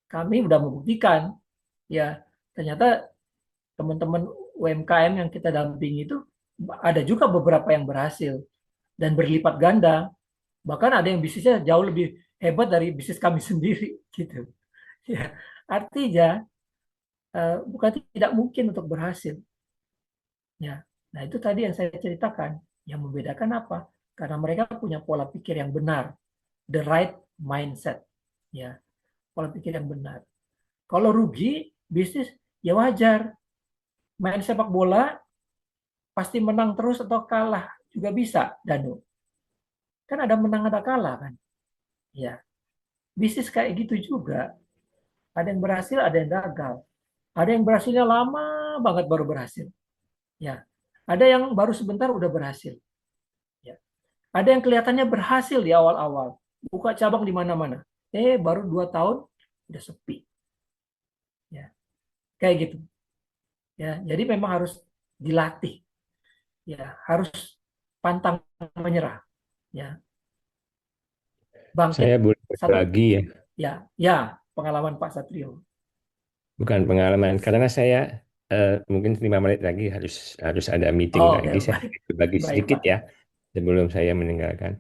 Speaker 3: Kami sudah membuktikan, ya ternyata teman-teman UMKM yang kita dampingi itu ada juga beberapa yang berhasil dan berlipat ganda. Bahkan ada yang bisnisnya jauh lebih hebat dari bisnis kami sendiri, gitu. Ya, artinya bukan tidak mungkin untuk berhasil. Ya, nah itu tadi yang saya ceritakan. Yang membedakan apa? Karena mereka punya pola pikir yang benar, the right mindset. Ya, pola pikir yang benar. Kalau rugi bisnis, ya wajar. Main sepak bola pasti menang terus atau kalah juga bisa, Danu. Kan ada menang ada kalah kan. Ya, bisnis kayak gitu juga. Ada yang berhasil, ada yang gagal. Ada yang berhasilnya lama banget baru berhasil. Ya, ada yang baru sebentar udah berhasil. Ya, ada yang kelihatannya berhasil di awal-awal, buka cabang di mana-mana. Baru 2 tahun udah sepi. Ya, kayak gitu. Ya, jadi memang harus dilatih. Ya, harus pantang menyerah. Ya,
Speaker 5: Saya
Speaker 3: bangkit.
Speaker 5: boleh
Speaker 3: Satu,
Speaker 5: berbagi ya,
Speaker 3: ya, pengalaman Pak Satrio.
Speaker 5: bukan pengalaman. Karena saya mungkin 5 menit lagi harus harus ada meeting
Speaker 3: Oh, oke,
Speaker 5: lagi. Saya
Speaker 3: baik,
Speaker 5: berbagi
Speaker 3: baik
Speaker 5: sedikit
Speaker 3: Pak.
Speaker 5: ya sebelum saya meninggalkan.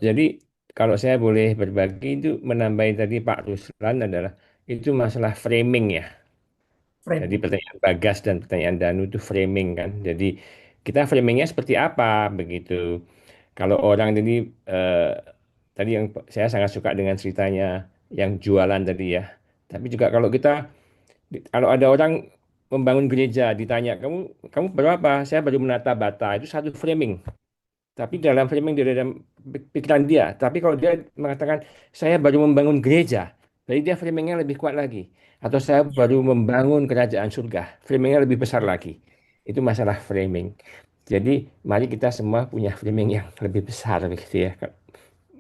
Speaker 5: Jadi kalau saya boleh berbagi itu menambahi tadi Pak Ruslan adalah itu masalah framing ya. Jadi
Speaker 3: Frame.
Speaker 5: pertanyaan Bagas dan pertanyaan Danu itu framing kan. Jadi kita framingnya seperti apa begitu. Kalau orang tadi yang saya sangat suka dengan ceritanya yang jualan tadi ya. Tapi juga kalau ada orang membangun gereja ditanya kamu kamu berapa? Saya baru menata bata itu satu framing. Tapi dalam framing dia dalam pikiran dia. Tapi kalau dia mengatakan saya baru membangun gereja, berarti dia framingnya lebih kuat lagi. Atau saya
Speaker 3: Ya,
Speaker 5: baru membangun kerajaan surga, framingnya lebih besar
Speaker 3: ya,
Speaker 5: lagi. Itu masalah framing. Jadi mari kita semua punya framing yang lebih besar begitu ya.
Speaker 3: Ya.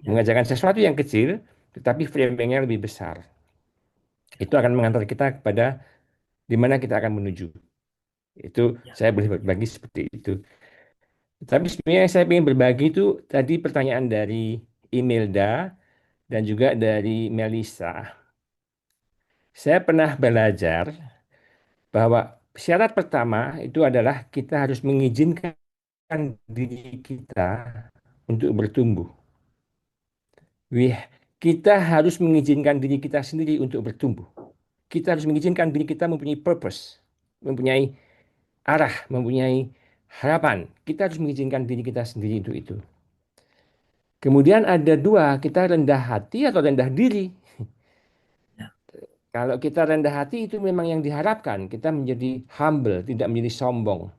Speaker 5: Mengerjakan sesuatu yang kecil, tetapi framingnya lebih besar. Itu akan mengantar kita kepada di mana kita akan menuju. Itu
Speaker 3: Ya.
Speaker 5: saya boleh berbagi seperti itu. Tapi sebenarnya saya ingin berbagi itu tadi pertanyaan dari Imelda dan juga dari Melissa. Saya pernah belajar bahwa syarat pertama itu adalah kita harus mengizinkan diri kita untuk bertumbuh. Wih, kita harus mengizinkan diri kita sendiri untuk bertumbuh. Kita harus mengizinkan diri kita mempunyai purpose, mempunyai arah, mempunyai harapan. Kita harus mengizinkan diri kita sendiri untuk itu. Kemudian ada dua, kita rendah hati atau rendah diri.
Speaker 3: Ya.
Speaker 5: Kalau kita rendah hati itu memang yang diharapkan. Kita menjadi humble, tidak menjadi sombong.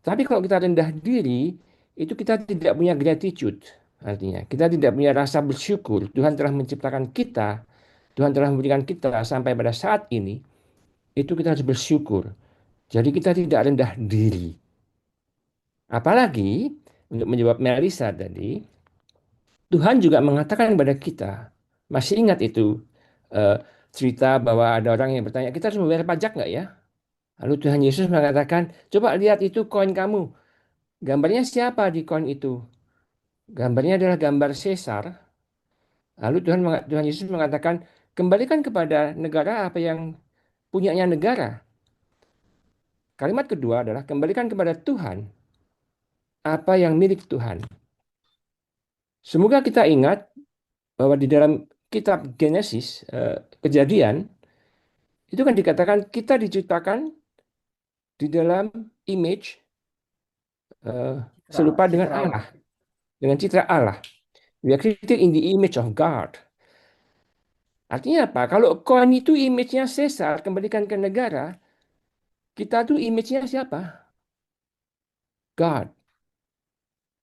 Speaker 5: Tapi kalau kita rendah diri, itu kita tidak punya gratitude. Artinya, kita tidak punya rasa bersyukur. Tuhan telah menciptakan kita, Tuhan telah memberikan kita sampai pada saat ini, itu kita harus bersyukur. Jadi kita tidak rendah diri. Apalagi, untuk menjawab Melisa tadi, Tuhan juga mengatakan kepada kita, masih ingat itu eh, cerita bahwa ada orang yang bertanya, kita harus membayar pajak nggak ya? Lalu Tuhan Yesus mengatakan, coba lihat itu koin kamu. Gambarnya siapa di koin itu? Gambarnya adalah gambar Caesar. Lalu Tuhan Yesus mengatakan, kembalikan kepada negara apa yang punyanya negara. Kalimat kedua adalah kembalikan kepada Tuhan apa yang milik Tuhan. Semoga kita ingat bahwa di dalam kitab Genesis, Kejadian, itu kan dikatakan kita diciptakan di dalam image serupa dengan Allah, dengan citra Allah. We are created in the image of God. Artinya apa? Kalau koin itu image-nya Caesar, kembalikan ke negara, kita tuh image-nya siapa? God.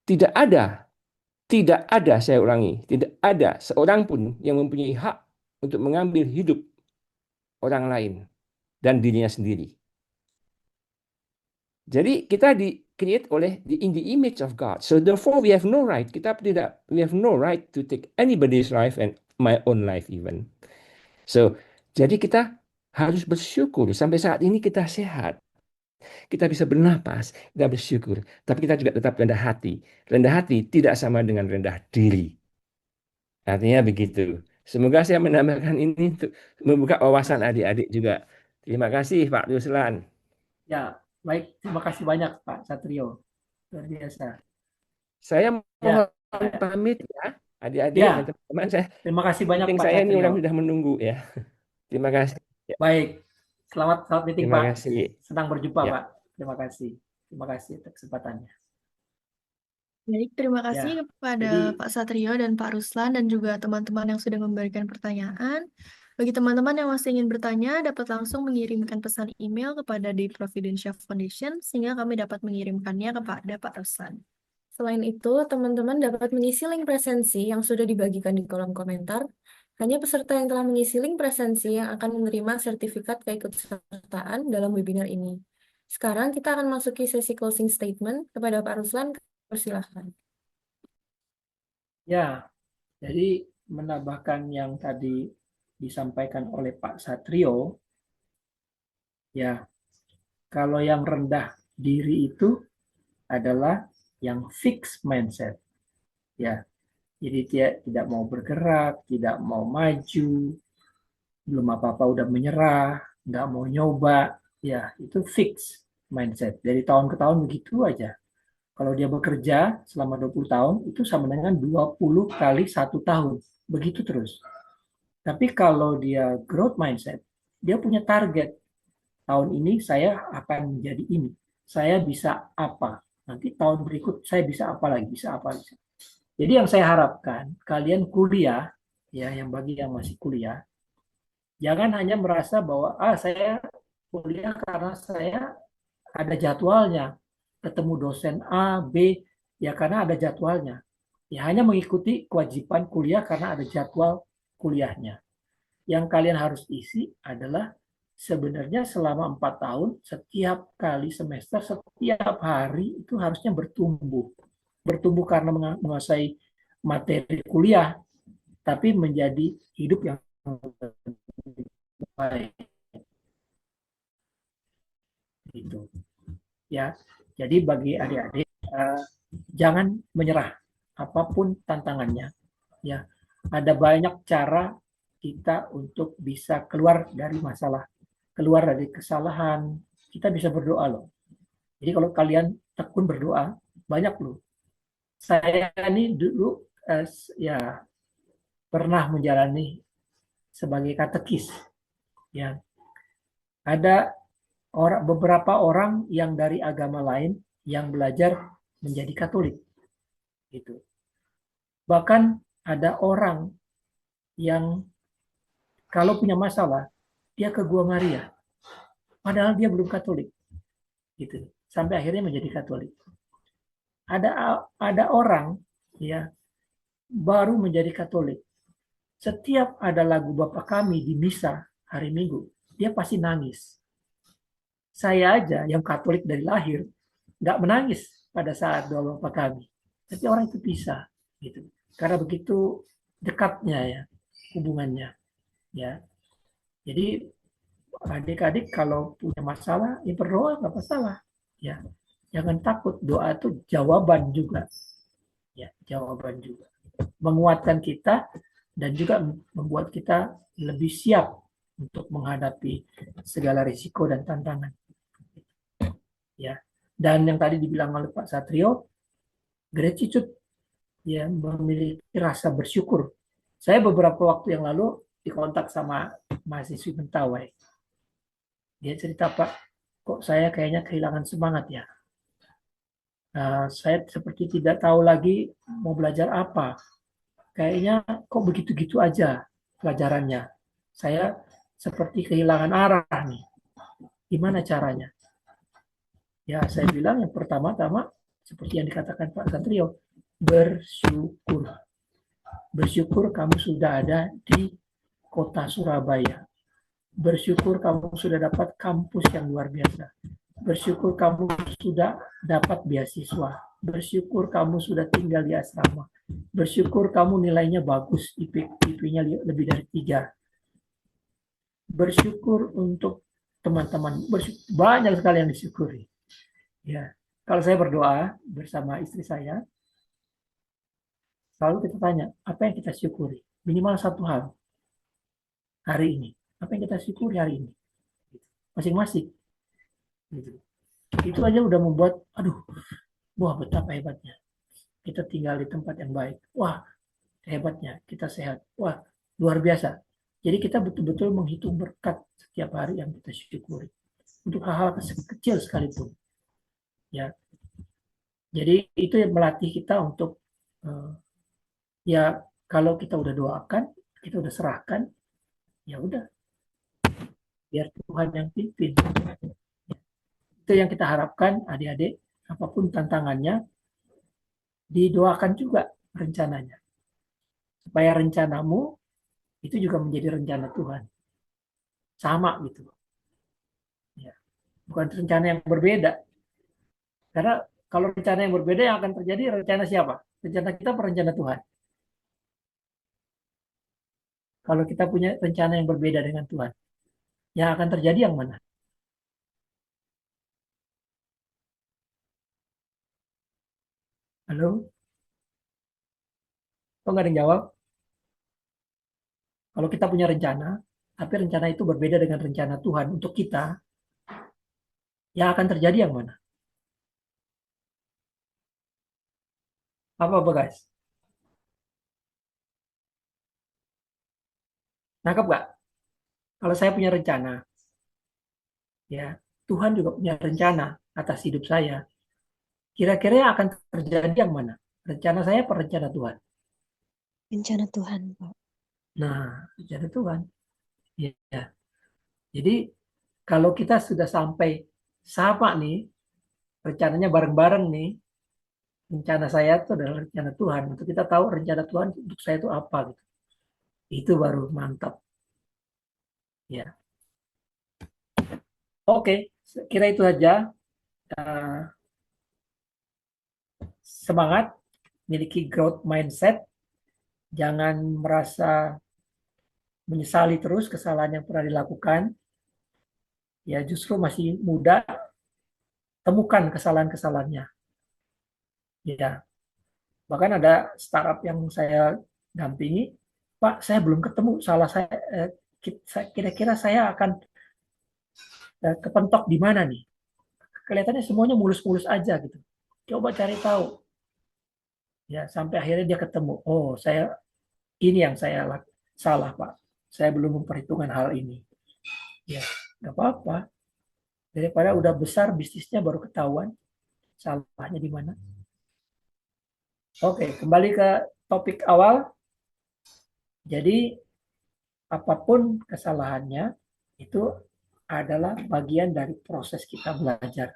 Speaker 5: Tidak ada, saya ulangi, tidak ada seorang pun yang mempunyai hak untuk mengambil hidup orang lain dan dirinya sendiri. Jadi kita di-create in the image of God. So therefore we have no right, we have no right to take anybody's life and my own life even. So, jadi kita harus bersyukur sampai saat ini kita sehat. Kita bisa bernapas, kita bersyukur. Tapi kita juga tetap rendah hati. Rendah hati tidak sama dengan rendah diri. Artinya begitu. Semoga saya menambahkan ini untuk membuka wawasan adik-adik juga. Terima kasih Pak Ruslan.
Speaker 3: Ya, baik. Terima kasih banyak Pak Satrio. Luar biasa.
Speaker 5: Saya
Speaker 3: Ya,
Speaker 5: mohon pamit ya, adik-adik
Speaker 3: ya.
Speaker 5: dan teman-teman.
Speaker 3: Terima kasih banyak
Speaker 5: Meeting
Speaker 3: Pak
Speaker 5: saya ini
Speaker 3: Satrio.
Speaker 5: orang sudah menunggu ya. Terima kasih. Ya,
Speaker 3: Baik. Selamat meeting
Speaker 5: terima
Speaker 3: Pak.
Speaker 5: kasih.
Speaker 3: Senang berjumpa
Speaker 5: Ya.
Speaker 3: Pak. Terima kasih. Terima kasih atas kesempatannya.
Speaker 1: Baik, terima kasih
Speaker 3: Ya,
Speaker 1: kepada
Speaker 3: jadi
Speaker 1: Pak Satrio dan Pak Ruslan dan juga teman-teman yang sudah memberikan pertanyaan. Bagi teman-teman yang masih ingin bertanya, dapat langsung mengirimkan pesan email kepada The Providential Foundation sehingga kami dapat mengirimkannya kepada Pak Ruslan.
Speaker 2: Selain itu, teman-teman dapat mengisi link presensi yang sudah dibagikan di kolom komentar. Hanya peserta yang telah mengisi link presensi yang akan menerima sertifikat keikutsertaan dalam webinar ini. Sekarang kita akan masuki sesi closing statement kepada Pak Ruslan. Persilahkan.
Speaker 3: ya, jadi menambahkan yang tadi disampaikan oleh Pak Satrio, ya, kalau yang rendah diri itu adalah yang fixed mindset, ya. Jadi dia tidak mau bergerak, tidak mau maju, belum apa-apa udah menyerah, nggak mau nyoba, ya itu fix mindset. Dari tahun ke tahun begitu aja. Kalau dia bekerja selama 20 tahun, itu sama dengan 20 kali 1 tahun. Begitu terus. Tapi kalau dia growth mindset, dia punya target. Tahun ini saya akan menjadi ini. Saya bisa apa? Nanti tahun berikut saya bisa apa lagi? Bisa apa lagi? Jadi yang saya harapkan, kalian kuliah, ya yang bagi yang masih kuliah, jangan hanya merasa bahwa saya kuliah karena saya ada jadwalnya, ketemu dosen A, B, ya karena ada jadwalnya. Ya hanya mengikuti kewajiban kuliah karena ada jadwal kuliahnya. Yang kalian harus isi adalah sebenarnya selama 4 tahun, setiap kali semester, setiap hari itu harusnya bertumbuh. Bertumbuh karena menguasai materi kuliah, tapi menjadi hidup yang baik. Gitu. Ya, jadi bagi adik-adik, jangan menyerah apapun tantangannya. Ya, ada banyak cara kita untuk bisa keluar dari masalah, keluar dari kesalahan. Kita bisa berdoa loh. Jadi kalau kalian tekun berdoa, banyak loh. Saya ini dulu ya pernah menjalani sebagai katekis. Ya, ada beberapa orang yang dari agama lain yang belajar menjadi Katolik. Gitu. Bahkan ada orang yang kalau punya masalah, dia ke Gua Maria. Padahal dia belum Katolik. Gitu. Sampai akhirnya menjadi Katolik. Ada orang ya baru menjadi Katolik. Setiap ada lagu Bapa Kami di misa hari Minggu, dia pasti nangis. Saya aja yang Katolik dari lahir nggak menangis pada saat doa Bapa Kami. Tapi orang itu bisa, gitu. Karena begitu dekatnya ya hubungannya, ya. Jadi adik-adik kalau punya masalah, ya berdoa nggak masalah, ya. Jangan takut, doa itu jawaban juga, ya, jawaban juga. Menguatkan kita dan juga membuat kita lebih siap untuk menghadapi segala risiko dan tantangan. Ya. Dan yang tadi dibilang oleh Pak Satrio, gratitude, ya, memiliki rasa bersyukur. Saya beberapa waktu yang lalu dikontak sama mahasiswi Mentawai. Dia cerita, Pak, kok saya kayaknya kehilangan semangat ya. Saya seperti tidak tahu lagi mau belajar apa. Kayaknya kok begitu-gitu aja pelajarannya. Saya seperti kehilangan arah nih. Gimana caranya? Ya, saya bilang yang pertama-tama seperti yang dikatakan Pak Satrio, bersyukur. Bersyukur kamu sudah ada di kota Surabaya. Bersyukur kamu sudah dapat kampus yang luar biasa. Bersyukur kamu sudah dapat beasiswa. Bersyukur kamu sudah tinggal di asrama. Bersyukur kamu nilainya bagus, IP-nya lebih dari 3. Bersyukur untuk teman-teman. Banyak sekali yang disyukuri. Ya, kalau saya berdoa bersama istri saya, selalu kita tanya, apa yang kita syukuri? Minimal satu hal hari ini. Apa yang kita syukuri hari ini? Masing-masing. Gitu. Itu aja udah membuat, wah betapa hebatnya. Kita tinggal di tempat yang baik. Wah, hebatnya. Kita sehat. Wah, luar biasa. Jadi kita betul-betul menghitung berkat setiap hari yang kita syukuri. Untuk hal-hal kecil sekalipun. Ya. Jadi itu yang melatih kita untuk ya kalau kita udah doakan, kita udah serahkan, ya udah biar Tuhan yang pimpin. Itu yang kita harapkan adik-adik, apapun tantangannya, didoakan juga rencananya. Supaya rencanamu itu juga menjadi rencana Tuhan. Sama gitu. Ya. Bukan rencana yang berbeda. Karena kalau rencana yang berbeda yang akan terjadi rencana siapa? Rencana kita apa rencana Tuhan? Kalau kita punya rencana yang berbeda dengan Tuhan, yang akan terjadi yang mana? Halo? Kok nggak ada yang jawab? Kalau kita punya rencana, tapi rencana itu berbeda dengan rencana Tuhan untuk kita, yang akan terjadi yang mana? Apa guys? Nangkep nggak? Kalau saya punya rencana, ya Tuhan juga punya rencana atas hidup saya. Kira-kira yang akan terjadi yang mana? Rencana saya apa rencana Tuhan?
Speaker 8: Rencana Tuhan, Pak.
Speaker 3: Nah, rencana Tuhan. Ya. Jadi kalau kita sudah sampai sama nih, rencananya bareng-bareng nih, rencana saya itu adalah rencana Tuhan. Untuk kita tahu rencana Tuhan untuk saya itu apa gitu. Itu baru mantap. Ya. Oke, kira itu saja. Uh, Semangat, miliki growth mindset, jangan merasa menyesali terus kesalahan yang pernah dilakukan. Ya justru masih muda, temukan kesalahan-kesalahannya. Ya, bahkan ada startup yang saya dampingi, Pak, saya belum ketemu salah saya. Kira-kira saya akan kepentok di mana nih? Kelihatannya semuanya mulus-mulus aja gitu. Coba cari tahu. Ya, sampai akhirnya dia ketemu. Oh, ini yang saya salah, Pak. Saya belum memperhitungkan hal ini. Ya, nggak apa-apa. Daripada udah besar bisnisnya baru ketahuan salahnya di mana. Oke, kembali ke topik awal. Jadi apapun kesalahannya itu adalah bagian dari proses kita belajar.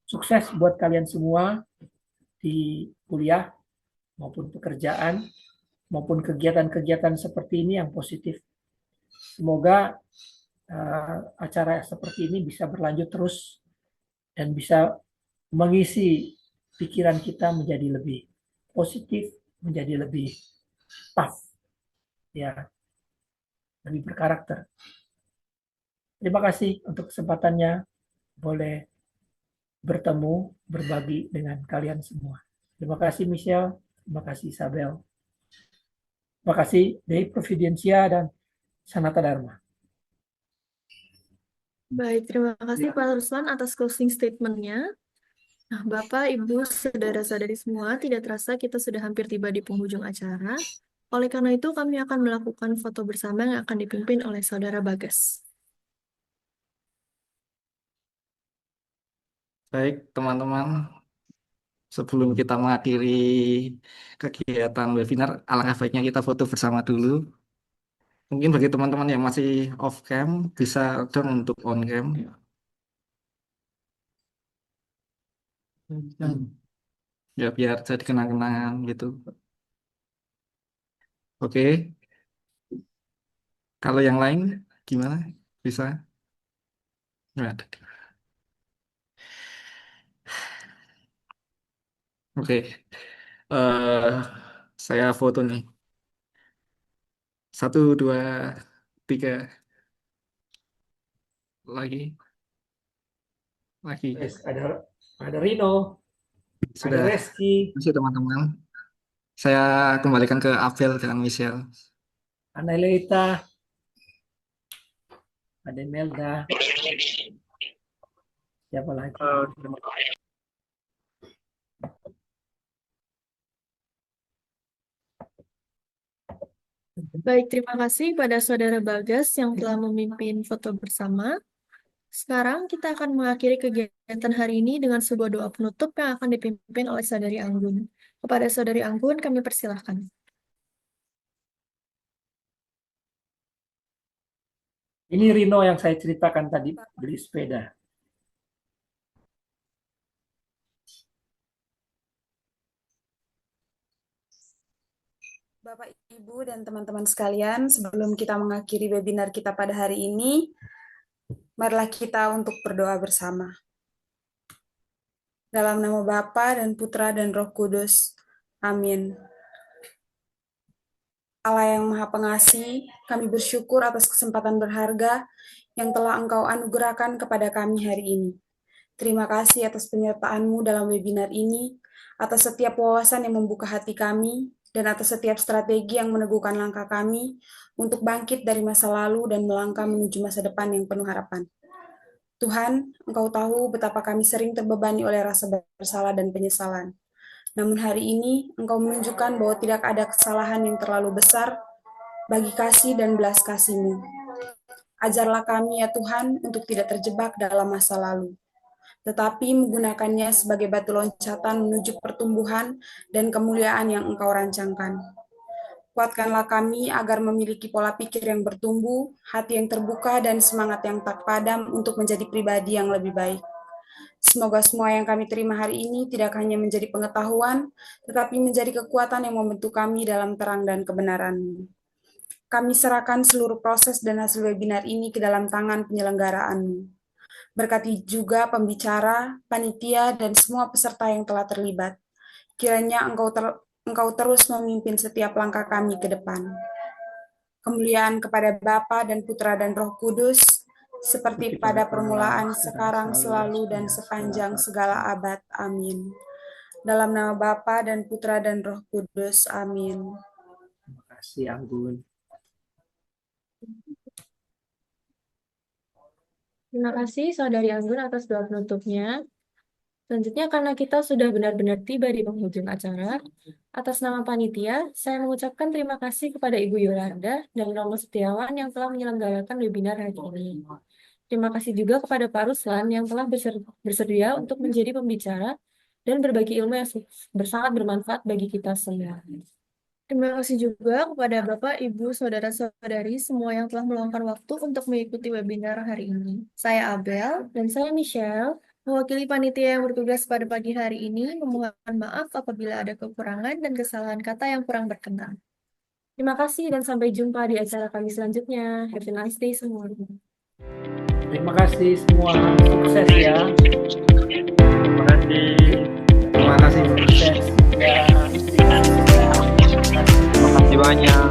Speaker 3: Sukses buat kalian semua di kuliah maupun pekerjaan maupun kegiatan-kegiatan seperti ini yang positif. Semoga acara seperti ini bisa berlanjut terus dan bisa mengisi pikiran kita menjadi lebih positif, menjadi lebih tough, ya, lebih berkarakter. Terima kasih untuk kesempatannya, boleh bertemu, berbagi dengan kalian semua. Terima kasih Michelle, terima kasih Isabel, terima kasih Dei Providencia dan Sanata Dharma.
Speaker 1: Baik, terima kasih Pak Ruslan atas closing statement-nya. Nah, Bapak, Ibu, saudara-saudari semua, tidak terasa kita sudah hampir tiba di penghujung acara. Oleh karena itu, kami akan melakukan foto bersama yang akan dipimpin oleh Saudara Bagas.
Speaker 7: Baik, teman-teman, sebelum kita mengakhiri kegiatan webinar, alangkah baiknya kita foto bersama dulu. Mungkin bagi teman-teman yang masih off cam, bisa turn untuk on cam. Ya, biar jadi kenang-kenangan gitu. Oke, kalau yang lain gimana? Bisa? Nggak ada. Oke, eh saya foto nih. 1, 2, 3. Lagi.
Speaker 3: Ada Rino, ada
Speaker 7: Sudah.
Speaker 3: Reski,
Speaker 7: Masih teman-teman. Saya kembalikan ke Abel dan Michelle.
Speaker 3: Ana Leita, ada Melda, siapa lagi?
Speaker 1: Baik, terima kasih pada Saudara Bagas yang telah memimpin foto bersama. Sekarang kita akan mengakhiri kegiatan hari ini dengan sebuah doa penutup yang akan dipimpin oleh Saudari Anggun. Kepada Saudari Anggun, kami persilahkan.
Speaker 3: Ini Rino yang saya ceritakan tadi, beli sepeda.
Speaker 9: Bapak, Ibu, dan teman-teman sekalian, sebelum kita mengakhiri webinar kita pada hari ini, marilah kita untuk berdoa bersama. Dalam nama Bapa dan Putra dan Roh Kudus. Amin. Allah yang Maha Pengasih, kami bersyukur atas kesempatan berharga yang telah Engkau anugerahkan kepada kami hari ini. Terima kasih atas penyertaan-Mu dalam webinar ini, atas setiap wawasan yang membuka hati kami, dan atas setiap strategi yang meneguhkan langkah kami untuk bangkit dari masa lalu dan melangkah menuju masa depan yang penuh harapan. Tuhan, Engkau tahu betapa kami sering terbebani oleh rasa bersalah dan penyesalan. Namun hari ini, Engkau menunjukkan bahwa tidak ada kesalahan yang terlalu besar bagi kasih dan belas kasih-Mu. Ajarlah kami ya Tuhan untuk tidak terjebak dalam masa lalu, tetapi menggunakannya sebagai batu loncatan menuju pertumbuhan dan kemuliaan yang Engkau rancangkan. Kuatkanlah kami agar memiliki pola pikir yang bertumbuh, hati yang terbuka, dan semangat yang tak padam untuk menjadi pribadi yang lebih baik. Semoga semua yang kami terima hari ini tidak hanya menjadi pengetahuan, tetapi menjadi kekuatan yang membentuk kami dalam terang dan kebenaran-Mu. Kami serahkan seluruh proses dan hasil webinar ini ke dalam tangan penyelenggaraan-Mu. Berkati juga pembicara, panitia, dan semua peserta yang telah terlibat. Kiranya Engkau terus memimpin setiap langkah kami ke depan. Kemuliaan kepada Bapa dan Putra dan Roh Kudus, seperti pada permulaan, sekarang, selalu, dan sepanjang segala abad. Amin. Dalam nama Bapa dan Putra dan Roh Kudus. Amin.
Speaker 3: Terima kasih Anggun.
Speaker 2: Terima kasih Saudari Anggun atas doa penutupnya. Selanjutnya, karena kita sudah benar-benar tiba di penghujung acara, atas nama panitia, saya mengucapkan terima kasih kepada Ibu Yolanda dan Romo Setiawan yang telah menyelenggarakan webinar hari ini. Terima kasih juga kepada Pak Ruslan yang telah bersedia untuk menjadi pembicara dan berbagi ilmu yang sangat bermanfaat bagi kita semua.
Speaker 1: Terima kasih juga kepada Bapak, Ibu, Saudara-saudari semua yang telah meluangkan waktu untuk mengikuti webinar hari ini. Saya Abel,
Speaker 2: Dan saya Michelle,
Speaker 1: mewakili panitia yang bertugas pada pagi hari ini, memohon maaf apabila ada kekurangan dan kesalahan kata yang kurang berkenan.
Speaker 2: terima kasih dan sampai jumpa di acara kami selanjutnya. Have a nice day semua.
Speaker 3: Terima kasih semua, sukses ya.
Speaker 10: Terima kasih.
Speaker 7: Terima kasih.
Speaker 3: Sukses ya.
Speaker 10: Terima kasih banyak.